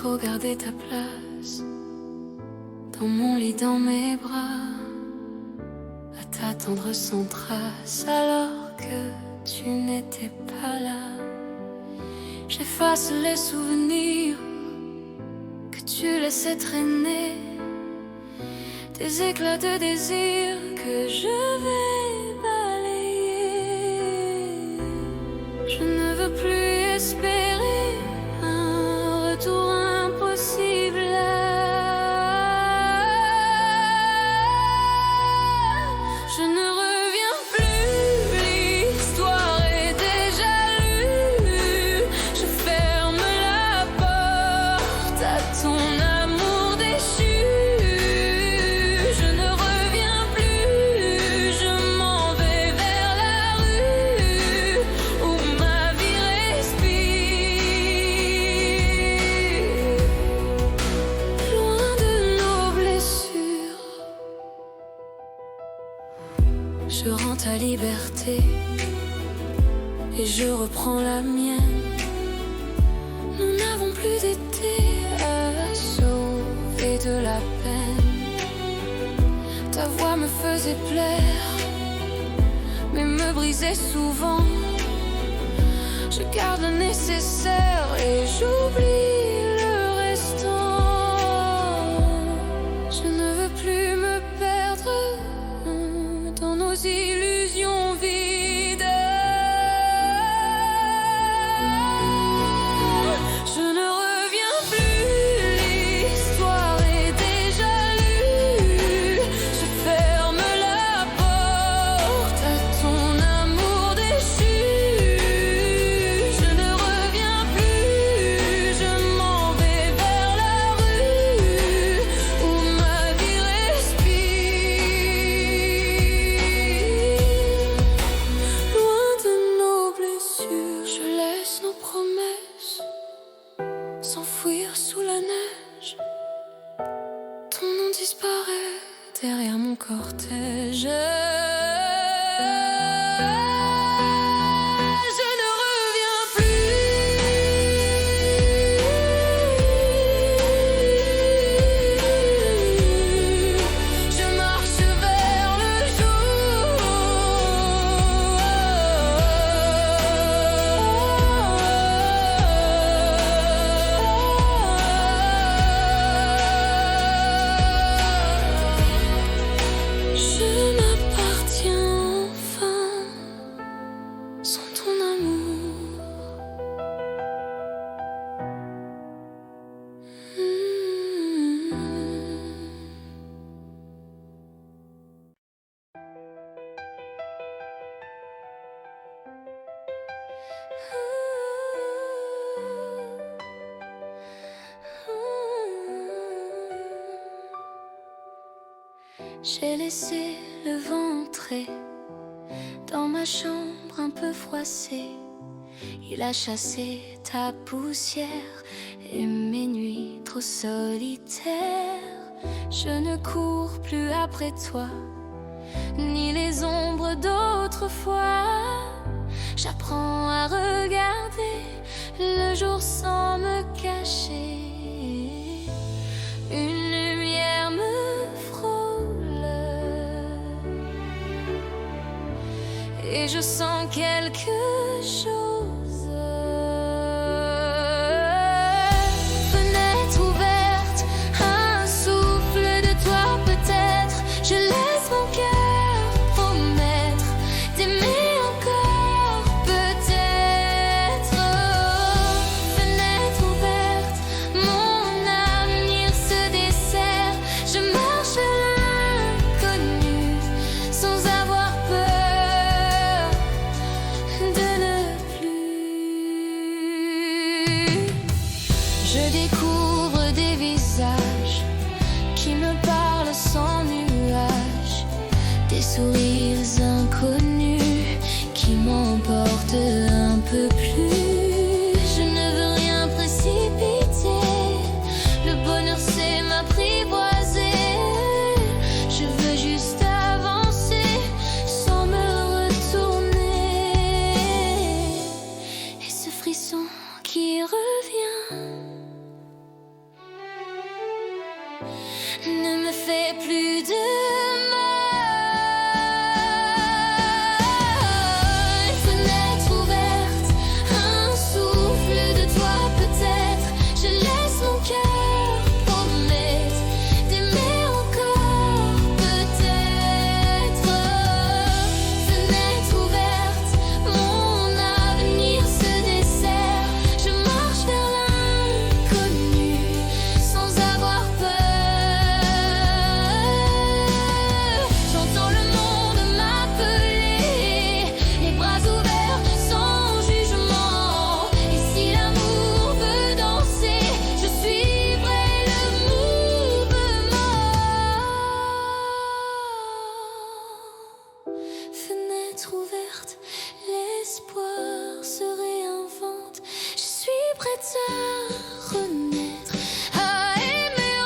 S1: faut garder ta place dans mon lit, dans mes bras, à t'attendre sans trace alors que tu n'étais pas là. J'efface les souvenirs que tu laissais traîner, des éclats de désir que je vais balayer. Je ne veux plus espérer un retour impossible. Je ne reviens plus, l'histoire est déjà lue. Je ferme la porte à ton amour déchu. Je ne reviens plus, je m'en vais vers la rue où ma vie respire. Loin de nos blessures, je rends ta liberté et je reprends la mienne. Nous n'avons plus d'été à sauver de la peine. Ta voix me faisait plaire, mais me brisait souvent. Je garde le nécessaire et j'oublie le restant. Je ne veux plus me perdre dans nos illusions vides. Je ne reviens plus, l'histoire est déjà lue. Je ferme la porte à ton amour déchu. Je ne reviens plus, je m'en vais vers la rue où ma vie respire. Loin de nos blessures, je laisse nos promesses s'enfouir sous la neige. Ton nom disparaît derrière mon cortège. Je ne reviens plus. Je marche vers le jour. Je m'appartiens enfin sans ton amour. J'ai laissé le vent entrer dans ma chambre un peu froissée. Il a chassé ta poussière et mes nuits trop solitaires. Je ne cours plus après toi, ni les ombres d'autrefois. J'apprends à regarder le jour sans me cacher. Une lumière me frôle et je sens quelque chose. Fenêtre ouverte, un souffle de toi peut-être. Je laisse mon cœur promettre d'aimer encore peut-être. Fenêtre ouverte, mon avenir se dessert. Je marche vers l'inconnu sans avoir peur de ne plus. Je découvre des visages qui me parlent sans nuages, des sourires inconnus qui m'emportent un peu plus. Je ne veux rien précipiter, le bonheur c'est m'apprivoiser. Je veux juste avancer sans me retourner. Et ce frisson qui revient ne me fait plus de mal. Fenêtre ouverte, un souffle de toi peut-être. Je laisse mon cœur promettre d'aimer encore peut-être. Fenêtre ouverte, mon avenir se dessert. Je marche vers l'inconnu sans avoir peur. J'entends le monde m'appeler, les bras ouverts sans jugement. Et si l'amour veut danser, je suivrai le mouvement. Fenêtre ouverte, l'espoir se réinvente. Je suis prête à renaître, à aimer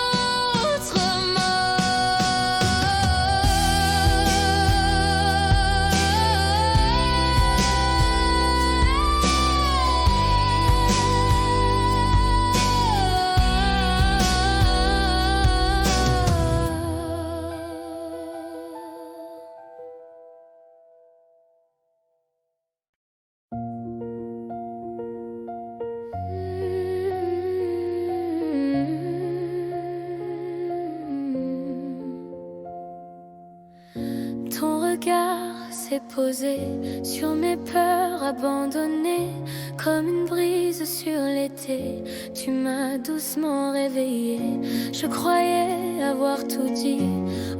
S1: Ton regard s'est posé sur mes peurs abandonnées, comme une brise sur l'été. Tu m'as doucement réveillée. Je croyais avoir tout dit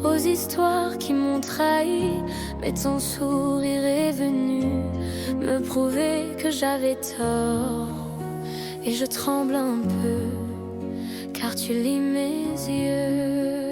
S1: aux histoires qui m'ont trahi, mais ton sourire est venu me prouver que j'avais tort. Et je tremble un peu, car tu lis mes yeux.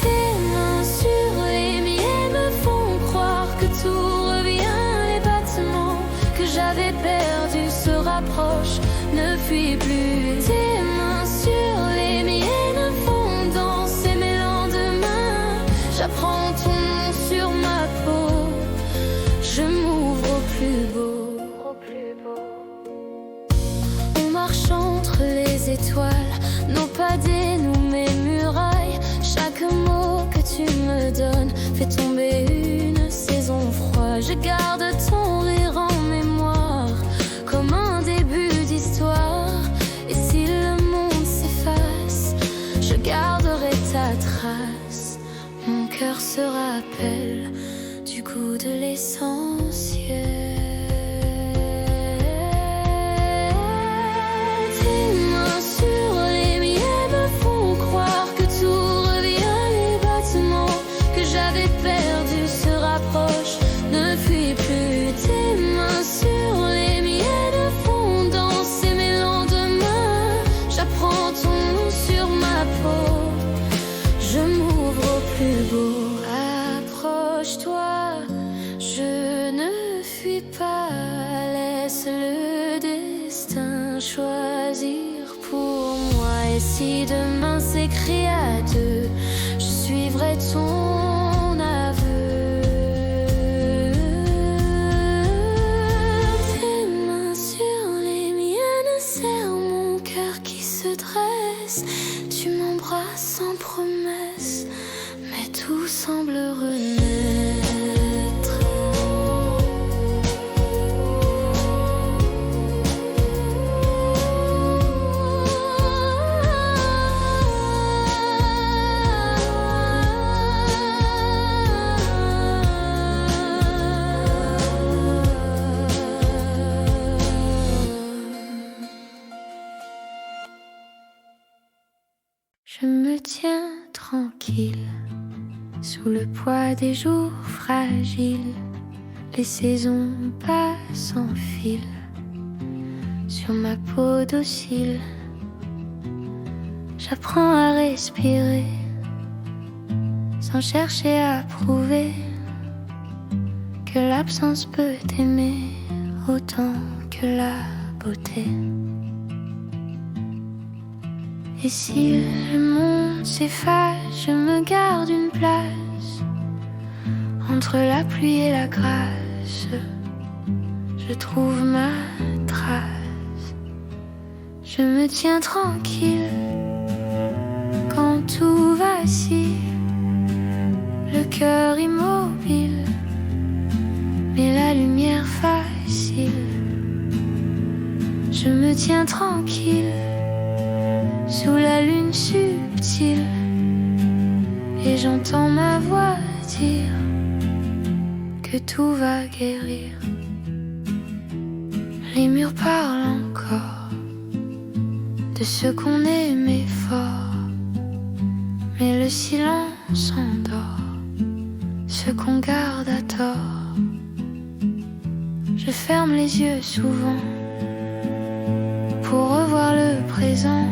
S1: Tes mains sur les miennes me font croire que tout revient. Les bâtiments que j'avais perdus se rapprochent, ne fuient plus. Tes mains sur les miennes font danser mes lendemains. J'apprends ton nom sur ma peau, je m'ouvre au plus beau. On marche entre les étoiles, nos pas dénouent mes murailles. Chaque mot que tu me donnes fait tomber une saison froide. Je garde ton rire en mémoire, comme un début d'histoire. Et si le monde s'efface, je garderai ta trace. Mon cœur se rappelle du goût de l'essentiel. Tes mains sur les miennes me font croire que tout revient. Les bâtiments que j'avais perdus se rapprochent, ne fuient plus. Tes mains sur les miennes font danser mes lendemains. J'apprends ton nom sur ma peau, je m'ouvre au plus beau. Approche-toi, je ne fuis pas. Laisse le destin choisir pour moi. Et si demain s'écrit à deux, je suivrai ton aveu. Tes mains sur les miennes serrent mon cœur qui se dresse. Tu m'embrasses sans promesse, mais tout semble renaître. Je me tiens tranquille sous le poids des jours fragiles. Les saisons passent en fil sur ma peau docile. J'apprends à respirer sans chercher à prouver que l'absence peut aimer autant que la beauté. Et si le monde s'efface, je me garde une place entre la pluie et la grâce. Je trouve ma trace, Je me tiens tranquille quand tout vacille, le cœur immobile, mais la lumière facile. Je me tiens tranquille sous la lune subtile, et j'entends ma voix dire que tout va guérir. Les murs parlent encore de ce qu'on aimait fort, mais le silence endort ce qu'on garde à tort. Je ferme les yeux souvent pour revoir le présent,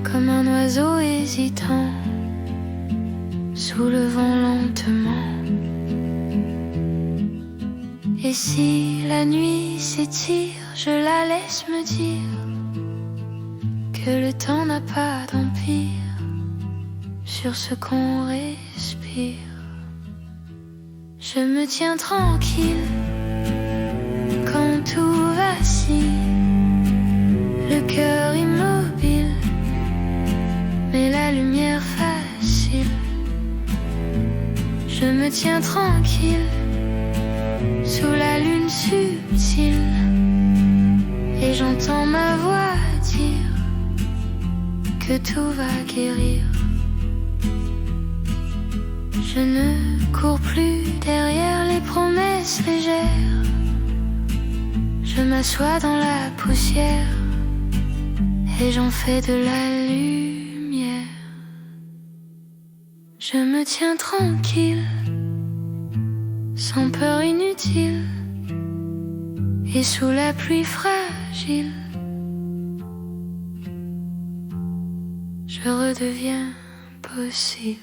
S1: comme un oiseau hésitant sous le vent lentement. Et si la nuit s'étire, je la laisse me dire que le temps n'a pas d'empire sur ce qu'on respire. Je me tiens tranquille quand tout vacille, le cœur immobile, mais la lumière facile. Je me tiens tranquille sous la lune subtile, et j'entends ma voix dire que tout va guérir. Je ne cours plus derrière les promesses légères, je m'assois dans la poussière et j'en fais de la lumière. Je me tiens tranquille, sans peur inutile, et sous la pluie fragile, je redeviens possible.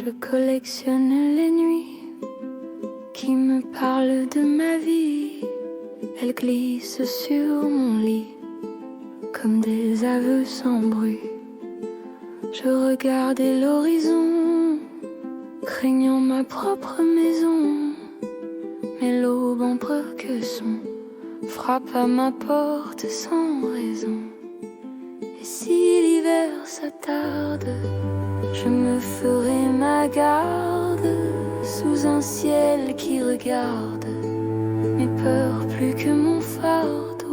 S1: Je collectionne les nuits qui me parlent de ma vie. Elles glissent sur mon lit comme des aveux sans bruit. Je regardais l'horizon, craignant ma propre maison, mais l'aube en que son frappe à ma porte sans raison. Et si l'hiver s'attarde, je me ferai ma garde sous un ciel qui regarde mes peurs plus que mon fardeau.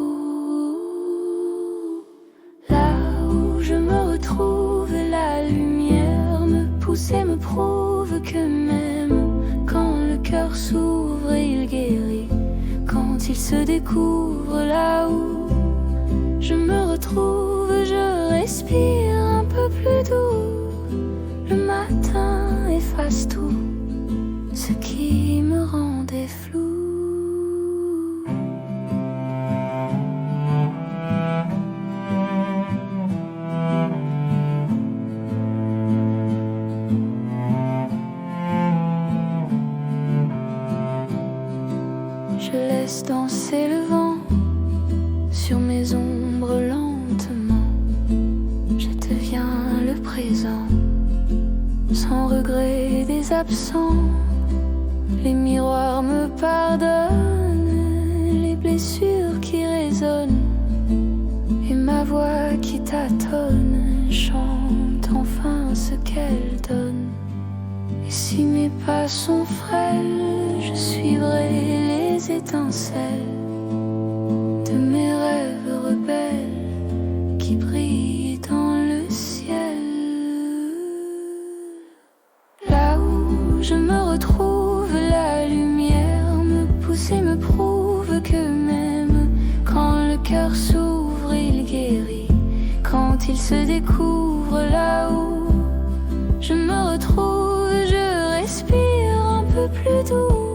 S1: Là où je me retrouve, la lumière me pousse et me prouve que même quand le cœur s'ouvre et il guérit, quand il se découvre, là où je me retrouve, je respire un peu plus doux. Le matin efface tout ce qui me rendait flou. Je laisse danser le vent sur mes ombres lentement. Je deviens le présent, sans regret des absents. Les miroirs me pardonnent les blessures qui résonnent, et ma voix qui tâtonne chante enfin ce qu'elle donne. Et si mes pas sont frêles, je suivrai les étincelles de mes rêves rebelles qui brillent dans le ciel. Là où je me retrouve, la lumière me pousse et me prouve que même quand le cœur s'ouvre, il guérit. Quand il se découvre, là où je me retrouve, je respire un peu plus doux.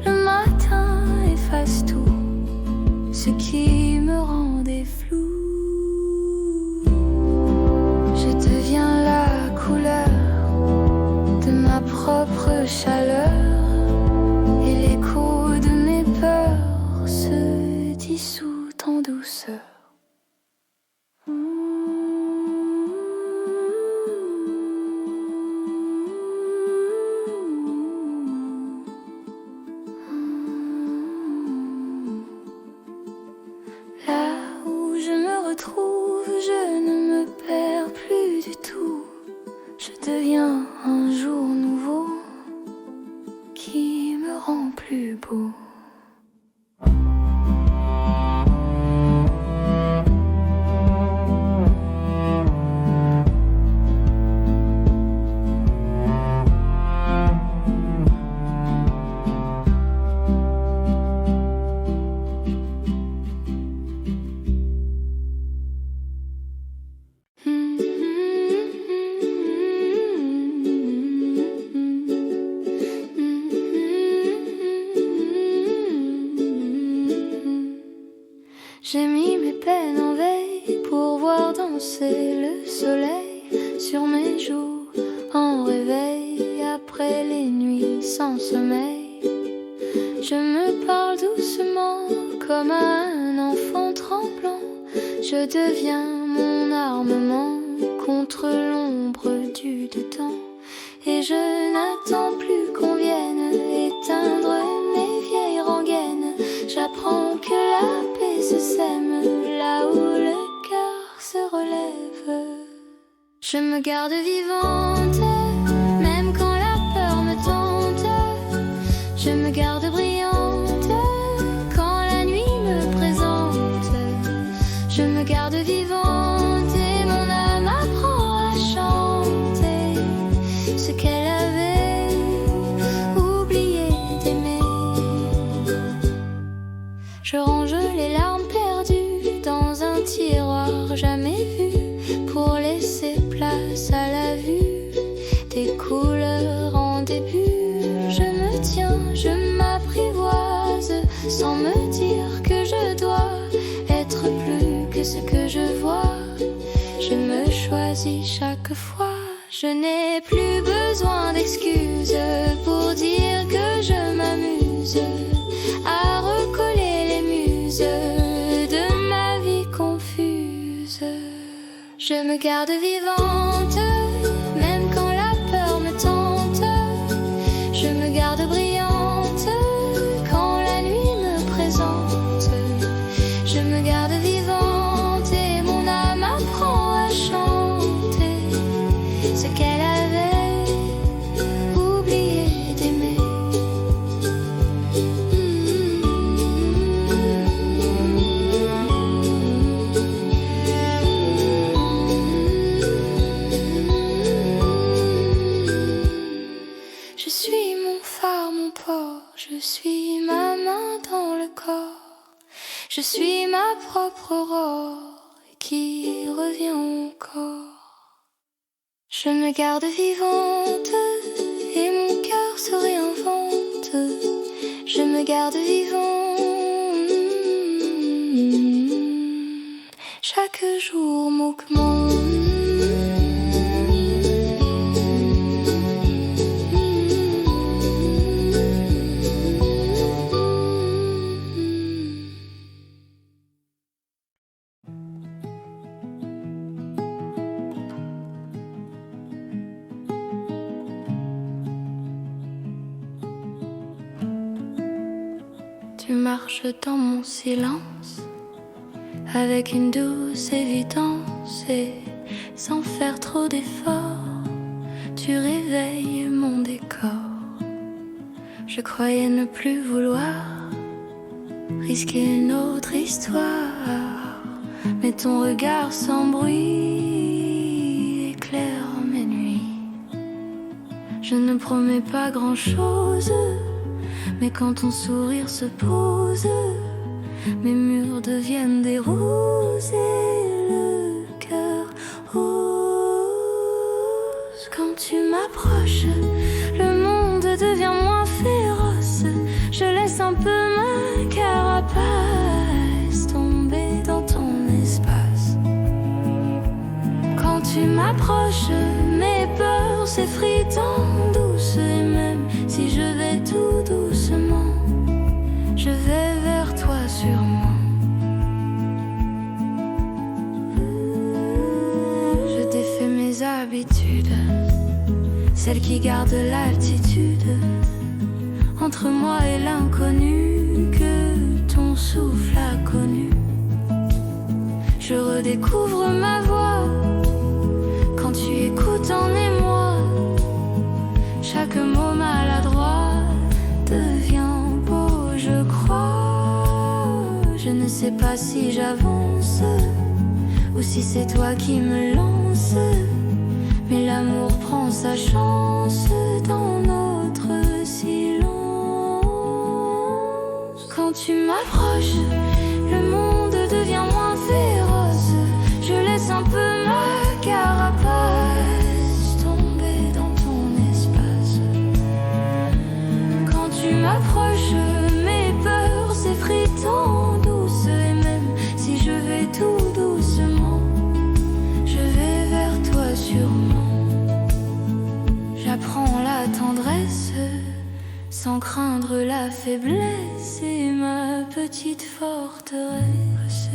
S1: Le matin efface tout ce qui me rendait flou. Je te danser le soleil sur mes joues en réveil après les nuits sans sommeil. Je me parle doucement comme à un enfant tremblant. Je deviens mon armement contre l'ombre du dedans. Et je n'attends plus qu'on vienne éteindre mes vieilles rengaines. J'apprends que la paix se sème là où le cœur se relève. Je me garde vivante, même quand la peur me tente. Je me garde brillante quand la nuit me présente. Je me garde vivante et mon âme apprend à chanter ce qu'elle avait oublié d'aimer. Je range les larmes perdues dans un tiroir jamais vu pour laisser place à la vue des couleurs en début. Je me tiens, je m'apprivoise sans me dire que je dois être plus que ce que je vois. Je me choisis chaque fois. Je n'ai plus besoin d'excuses pour dire que je m'amuse à recoller les muses de ma vie confuse. Je me garde vivante, même quand la peur me tente. Je me garde brillante quand la nuit me présente. Je me garde vivante et mon âme apprend à chanter ce qu'elle avait oublié d'aimer. Je suis mon phare, mon port, je suis ma main dans le corps. Je suis ma propre aurore qui revient encore. Je me garde vivante et mon cœur se réinvente. Je me garde vivante chaque jour m'augmente. Tu marches dans mon silence avec une douce évidence et sans faire trop d'efforts, tu réveilles mon décor. Je croyais ne plus vouloir risquer une autre histoire, mais ton regard sans bruit éclaire mes nuits. Je ne promets pas grand-chose, mais quand ton sourire se pose, mes murs deviennent des roses et le cœur ose. Quand tu m'approches, le monde devient moins féroce. Je laisse un peu ma carapace tomber dans ton espace. Quand tu m'approches, mes peurs s'effritent en douce. Et même si je vais tout doucement, je vais vers toi sûrement. Je défais mes habitudes, celles qui gardent l'altitude entre moi et l'inconnu que ton souffle a connu. Je redécouvre ma voix quand tu écoutes en émoi. Chaque mot maladroit devient beau, je crois. Je ne sais pas si j'avance ou si c'est toi qui me lance, mais l'amour prend sa chance dans notre silence. Quand tu m'approches, le monde devient moins féroce. Je laisse un peu ma carapace tomber dans ton espace. Quand tu m'approches, mes peurs s'effritent en douce. Et même si je vais tout doucement, sans craindre la faiblesse, et ma petite forteresse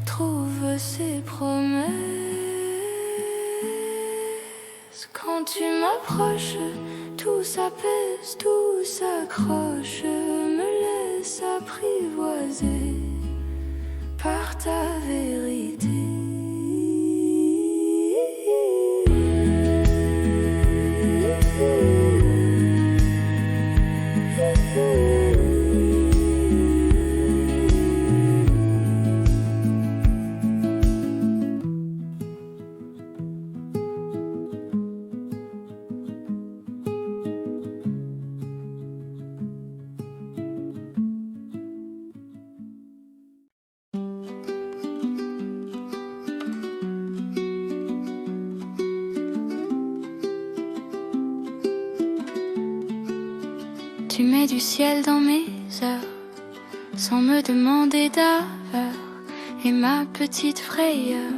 S1: trouve ses promesses. Quand tu m'approches, tout s'apaise, tout s'accroche, me laisse apprivoiser par ta vérité. Tu mets du ciel dans mes heures, sans me demander d'heure, et ma petite frayeur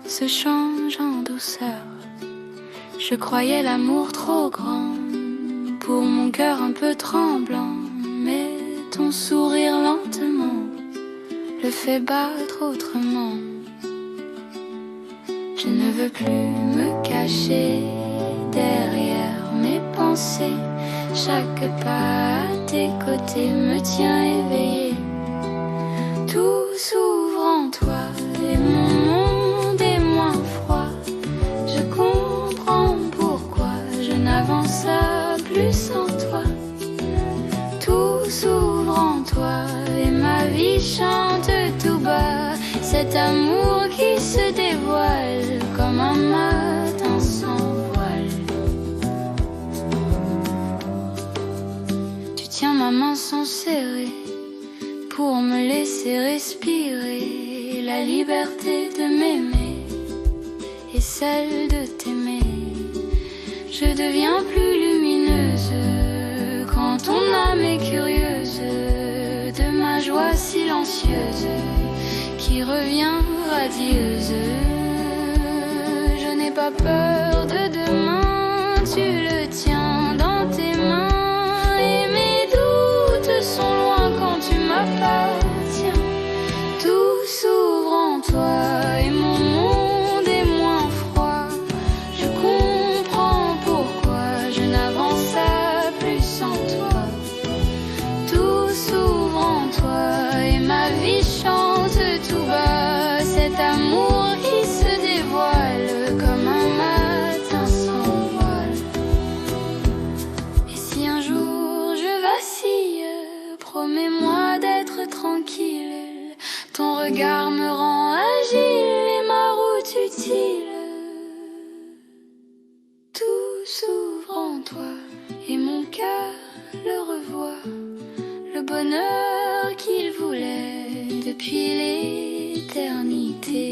S1: se change en douceur. Je croyais l'amour trop grand pour mon cœur un peu tremblant, mais ton sourire lentement le fait battre autrement. Je ne veux plus me cacher derrière mes pensées. Chaque pas à tes côtés me tient éveillé. Tout s'ouvre en toi et mon monde est moins froid. Je comprends pourquoi je n'avance plus sans toi. Tout s'ouvre en toi et ma vie chante tout bas. Cet amour qui se dévoile comme un matin sans voile. Tiens ma main sans serrer pour me laisser respirer la liberté de m'aimer et celle de t'aimer. Je deviens plus lumineuse quand ton âme est curieuse de ma joie silencieuse qui revient radieuse. Je n'ai pas peur de demain, tu le tiens dans tes mains. Sont loin quand tu m'appartiens. Tout s'ouvre en toi et mon monde est moins froid. Je comprends pourquoi je n'avance plus sans toi. Tout s'ouvre en toi et ma vie chante tout bas. Cet amour qui se dévoile comme un matin sans voile. Et si un jour je vacille, promets-moi d'être tranquille. Ton regard me rend agile et ma route utile. Tout s'ouvre en toi et mon cœur le revoit. Le bonheur qu'il voulait depuis l'éternité.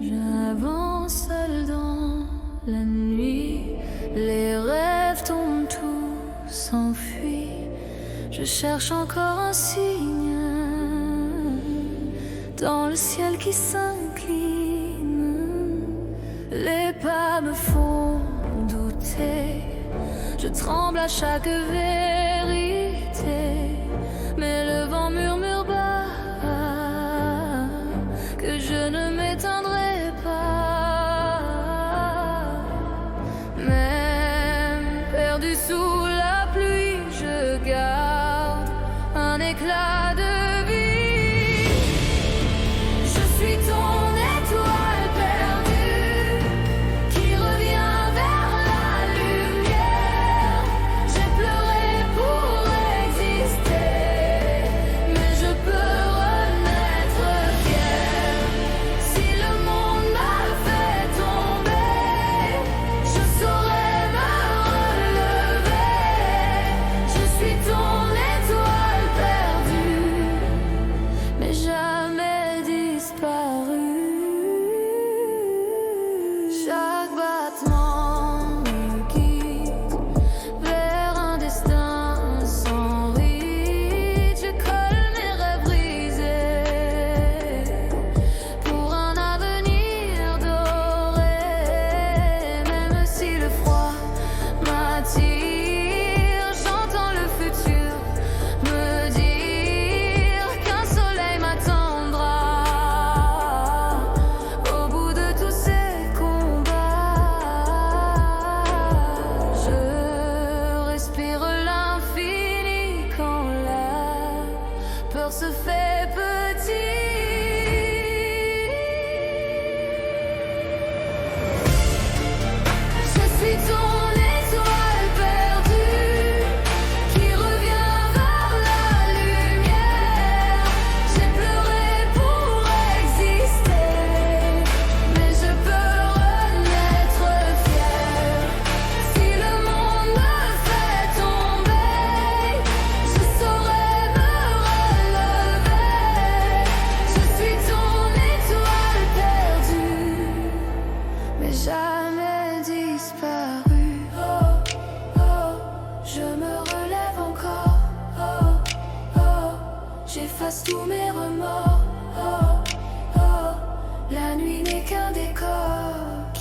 S1: J'avance seul dans la nuit, les rêves tombent, tout s'enfuit. Je cherche encore un signe dans le ciel qui s'incline. Les pas me font douter, je tremble à chaque vérité, mais le vent murmure bas que je ne m'éteindrai pas. Même perdu sous la pluie,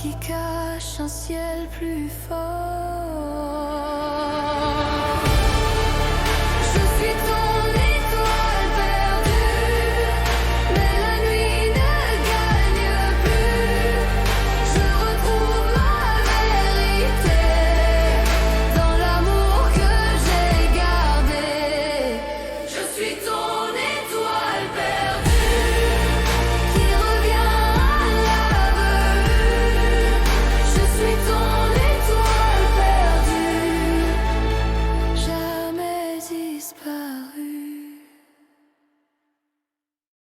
S1: qui cache un ciel plus fort.